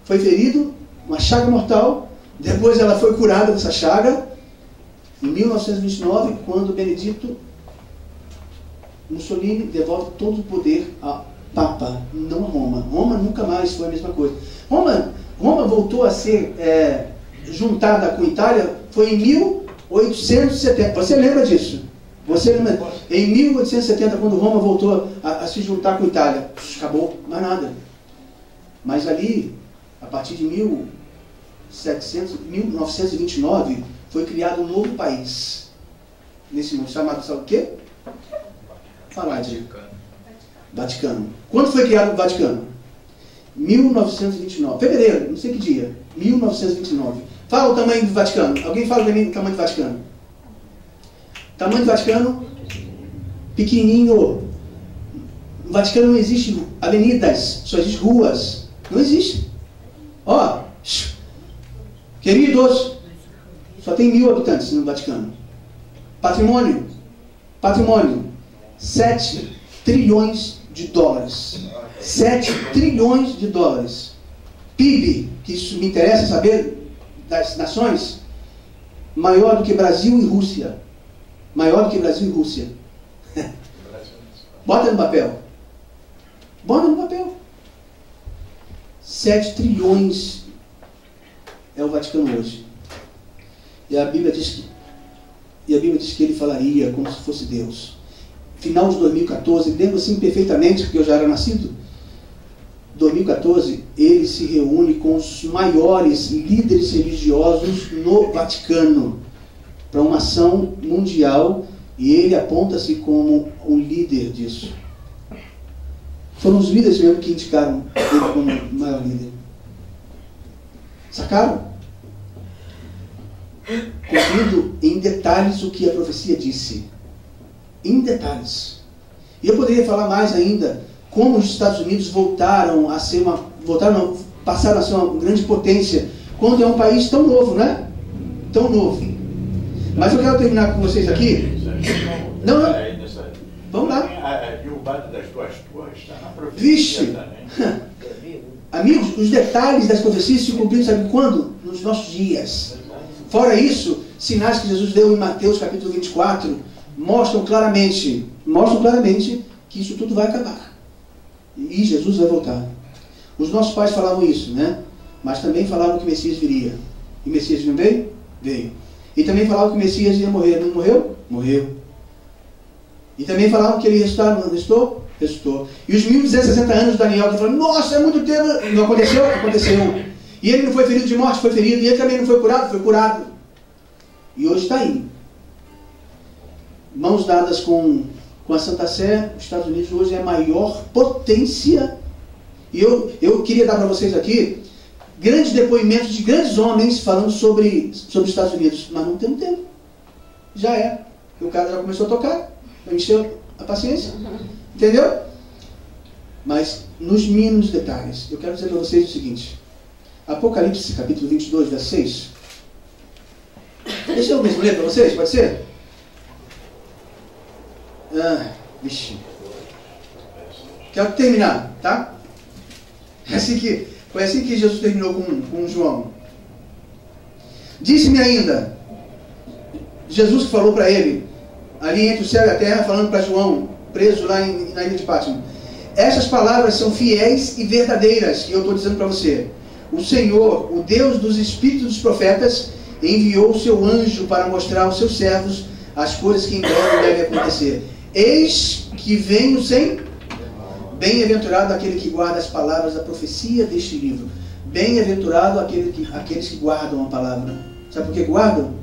Foi ferido, uma chaga mortal. Depois ela foi curada dessa chaga. Em 1929, quando Benedito Mussolini devolve todo o poder ao Papa, não a Roma. Roma nunca mais foi a mesma coisa. Roma voltou a ser juntada com a Itália, foi em 1870. Você lembra disso? Você lembra? Em 1870, quando Roma voltou a se juntar com a Itália, acabou, mais nada. Mas ali, a partir de 1929, foi criado um novo país. Nesse mundo, chamado, sabe o quê? Falar de Vaticano. Quando foi criado o Vaticano? 1929. Fevereiro, não sei que dia. 1929. Fala o tamanho do Vaticano. Alguém fala para mim o tamanho do Vaticano? Tamanho do Vaticano, pequenininho. No Vaticano não existe avenidas, só existe ruas. Não existe. Ó, queridos, só tem 1000 habitantes no Vaticano. Patrimônio, 7 trilhões de dólares. 7 trilhões de dólares. PIB, que isso me interessa saber, das nações, maior do que Brasil e Rússia. Maior do que Brasil e Rússia. Bota no papel. Bota no papel. 7 trilhões é o Vaticano hoje. E a Bíblia diz que ele falaria como se fosse Deus. final de 2014, lembro assim perfeitamente, porque eu já era nascido. 2014, ele se reúne com os maiores líderes religiosos no Vaticano para uma ação mundial, e ele aponta-se como o líder disso. Foram os líderes mesmo que indicaram ele como o maior líder. Sacaram? Cumprindo em detalhes o que a profecia disse. Em detalhes. E eu poderia falar mais ainda, como os Estados Unidos passaram a ser uma grande potência, quando é um país tão novo, né? Tão novo. Mas eu quero terminar com vocês aqui. Não. Vamos lá. E o bate das tuas torres está na profecia. Vixe! Amigos, os detalhes das profecias se cumpriram, sabe quando? Nos nossos dias. Fora isso, sinais que Jesus deu em Mateus capítulo 24 mostram claramente que isso tudo vai acabar. E Jesus vai voltar. Os nossos pais falavam isso, né? Mas também falavam que o Messias viria. E o Messias não veio? Veio. E também falavam que o Messias ia morrer. Não morreu? Morreu. E também falavam que ele ia ressuscitar. Não ressuscitou? Ressuscitou. E os 1260 anos de Daniel, que falaram, nossa, é muito tempo. Não aconteceu? Aconteceu. E ele não foi ferido de morte? Foi ferido. E ele também não foi curado? Foi curado. E hoje está aí. Mãos dadas com a Santa Sé, os Estados Unidos hoje é a maior potência. E eu queria dar para vocês aqui grandes depoimentos de grandes homens falando sobre os Estados Unidos. Mas não tem um tempo. Já é. E o cara já começou a tocar. Encheu a paciência. Entendeu? Mas nos mínimos detalhes, eu quero dizer para vocês o seguinte. Apocalipse capítulo 22, verso 6. Deixa eu mesmo ler para vocês, pode ser? Vixe. Quero terminar, tá? Foi assim que Jesus terminou com João. Disse-me ainda, Jesus que falou para ele, ali entre o céu e a terra, falando para João, preso lá na ilha de Pátimo. Essas palavras são fiéis e verdadeiras, que eu estou dizendo para você. O Senhor, o Deus dos espíritos dos profetas, enviou o seu anjo para mostrar aos seus servos as coisas que em breve devem acontecer. Eis que venho sem... Bem-aventurado aquele que guarda as palavras da profecia deste livro. Bem-aventurado aqueles que guardam a palavra. Sabe por que guardam?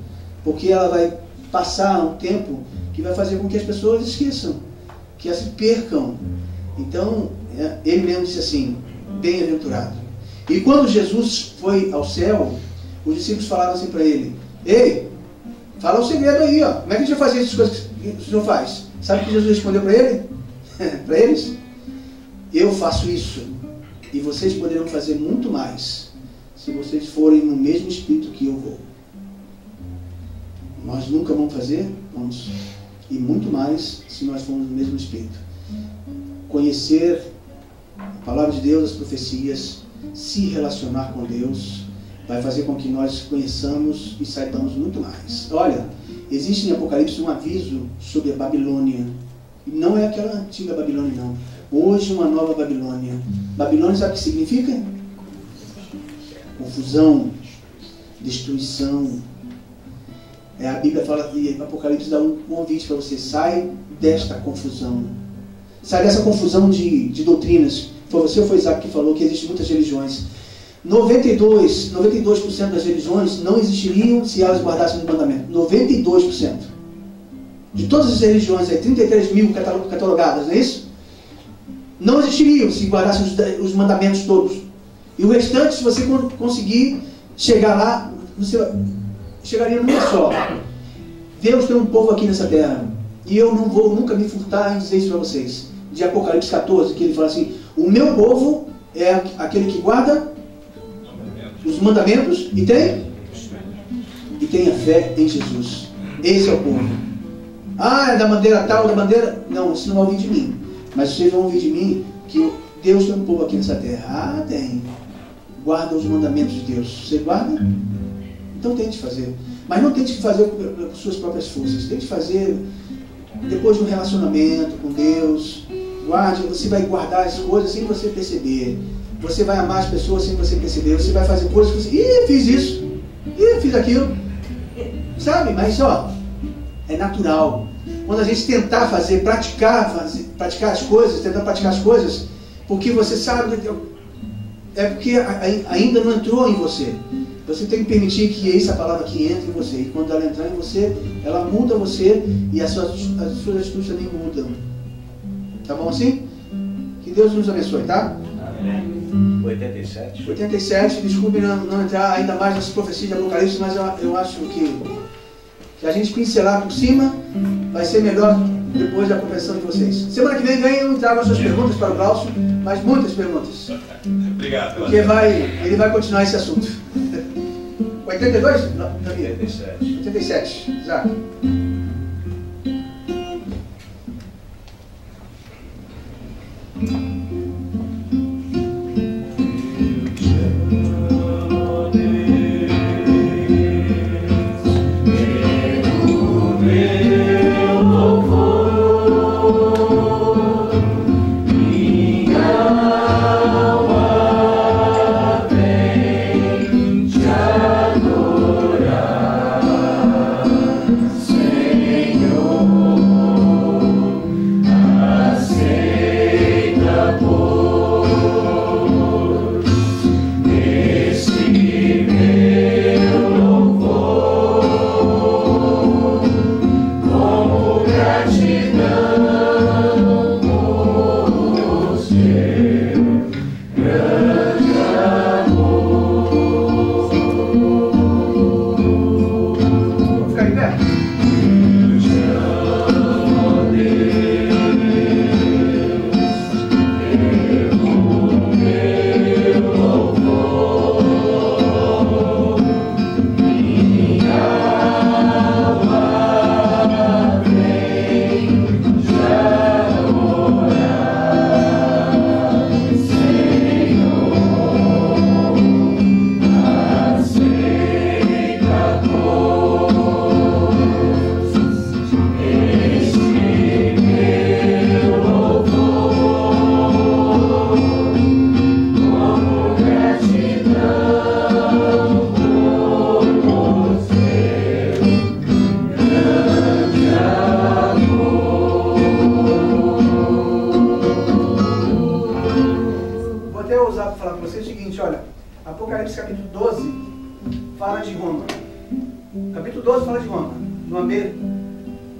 Porque ela vai passar um tempo que vai fazer com que as pessoas esqueçam, que elas se percam. Então, ele mesmo disse assim, bem-aventurado. E quando Jesus foi ao céu, os discípulos falaram assim para ele, ei, fala o segredo aí, ó. Como é que a gente vai fazer essas coisas que o senhor faz? Sabe o que Jesus respondeu para ele? Para eles? Eu faço isso, e vocês poderão fazer muito mais, se vocês forem no mesmo espírito que eu vou. Nós nunca vamos fazer? Vamos. E muito mais, se nós formos no mesmo espírito. Conhecer a palavra de Deus, as profecias, se relacionar com Deus, vai fazer com que nós conheçamos e saibamos muito mais. Olha, existe em Apocalipse um aviso sobre a Babilônia. E não é aquela antiga Babilônia, não. Hoje uma nova Babilônia. Babilônia sabe o que significa? Confusão, destruição. A Bíblia fala, e Apocalipse dá um convite para você. Sai desta confusão. Sai dessa confusão de doutrinas. Foi você ou foi Isaac que falou que existem muitas religiões. 92% das religiões não existiriam se elas guardassem o mandamento. 92%. De todas as religiões, 33 mil catalogadas, não é isso? Não existiriam se guardassem os mandamentos todos. E o restante, se você conseguir chegar lá, você chegaria numa só. Deus tem um povo aqui nessa terra. E eu não vou nunca me furtar em dizer isso para vocês. De Apocalipse 14, que ele fala assim, o meu povo é aquele que guarda os mandamentos e tem a fé em Jesus. Esse é o povo. É da bandeira tal, da bandeira... Não, isso não vai ouvir de mim. Mas vocês vão ouvir de mim que Deus tem um povo aqui nessa terra. Tem. Guarda os mandamentos de Deus. Você guarda? Então tente fazer. Mas não tente fazer com suas próprias forças. Tente fazer depois de um relacionamento com Deus. Guarde, você vai guardar as coisas sem você perceber. Você vai amar as pessoas sem você perceber. Você vai fazer coisas que você... fiz isso. Fiz aquilo. Sabe? Mas, é natural. quando a gente tentar praticar as coisas, tentar praticar as coisas, porque você sabe, é porque ainda não entrou em você. Você tem que permitir que essa palavra aqui entre em você. E quando ela entrar em você, ela muda você e as suas atitudes também mudam. Tá bom assim? Que Deus nos abençoe, tá? Amém. 87. 87, desculpe não entrar ainda mais nessas profecias de Apocalipse, mas eu acho que a gente pincelar por cima vai ser melhor depois da confessão de vocês. Semana que vem venham e tragam as suas perguntas para o Glaucio, mas muitas perguntas. Obrigado. Porque ele vai continuar esse assunto. 82? 87. 87, exato. Apocalipse capítulo 12 fala de Roma. Capítulo 12 fala de Roma. Do ambiente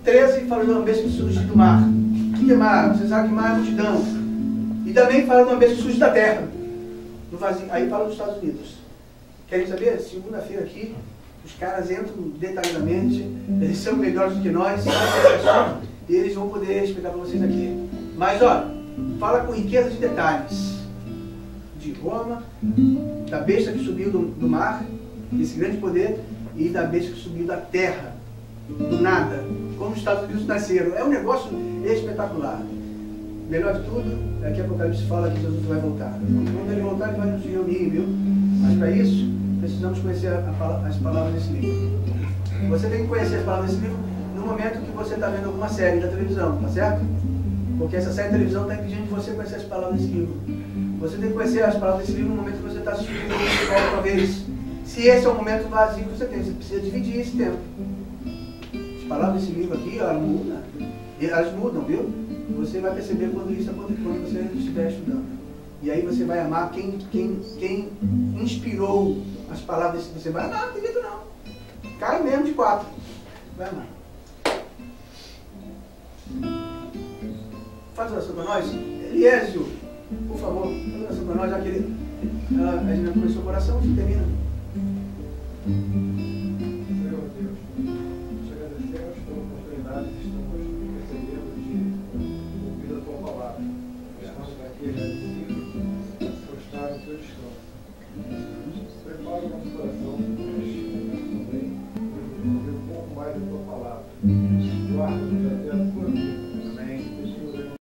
13 fala do ambiente que surge do mar. O que é mar? Você sabe que mar é multidão. E também fala do ambiente que surge da terra. No vazio. Aí fala dos Estados Unidos. Querem saber? Segunda-feira aqui, os caras entram detalhadamente. Eles são melhores do que nós. E eles vão poder explicar para vocês aqui. Mas, ó, fala com riqueza de detalhes. De Roma, da besta que subiu do mar, esse grande poder, e da besta que subiu da terra, do nada, como os Estados Unidos nasceram. É um negócio espetacular. Melhor de tudo, é que Apocalipse fala que Jesus vai voltar. Quando ele voltar, ele vai nos reunir, viu? Mas para isso, precisamos conhecer as palavras desse livro. Você tem que conhecer as palavras desse livro no momento que você está vendo alguma série da televisão, tá certo? Porque essa série de televisão está impedindo de você conhecer as palavras desse livro. Você tem que conhecer as palavras desse livro no momento que você está assistindo outra vez. Se esse é o momento vazio que você tem, você precisa dividir esse tempo. As palavras desse livro aqui, elas mudam, viu? Você vai perceber quando você estiver estudando. E aí você vai amar quem inspirou as palavras desse livro. Você vai amar, não tem jeito não. Cai mesmo de 4. Vai amar. Faz oração para nós. Eliésio, por favor, faz oração para nós, já que a gente começou o coração, você termina. Senhor Deus, te agradecemos pela oportunidade que estamos recebendo de ouvir a tua palavra. Estamos aqui agradecidos por estar no teu descanso. Prepara o nosso coração também, para ouvir um pouco mais da tua palavra. Guarda-nos até a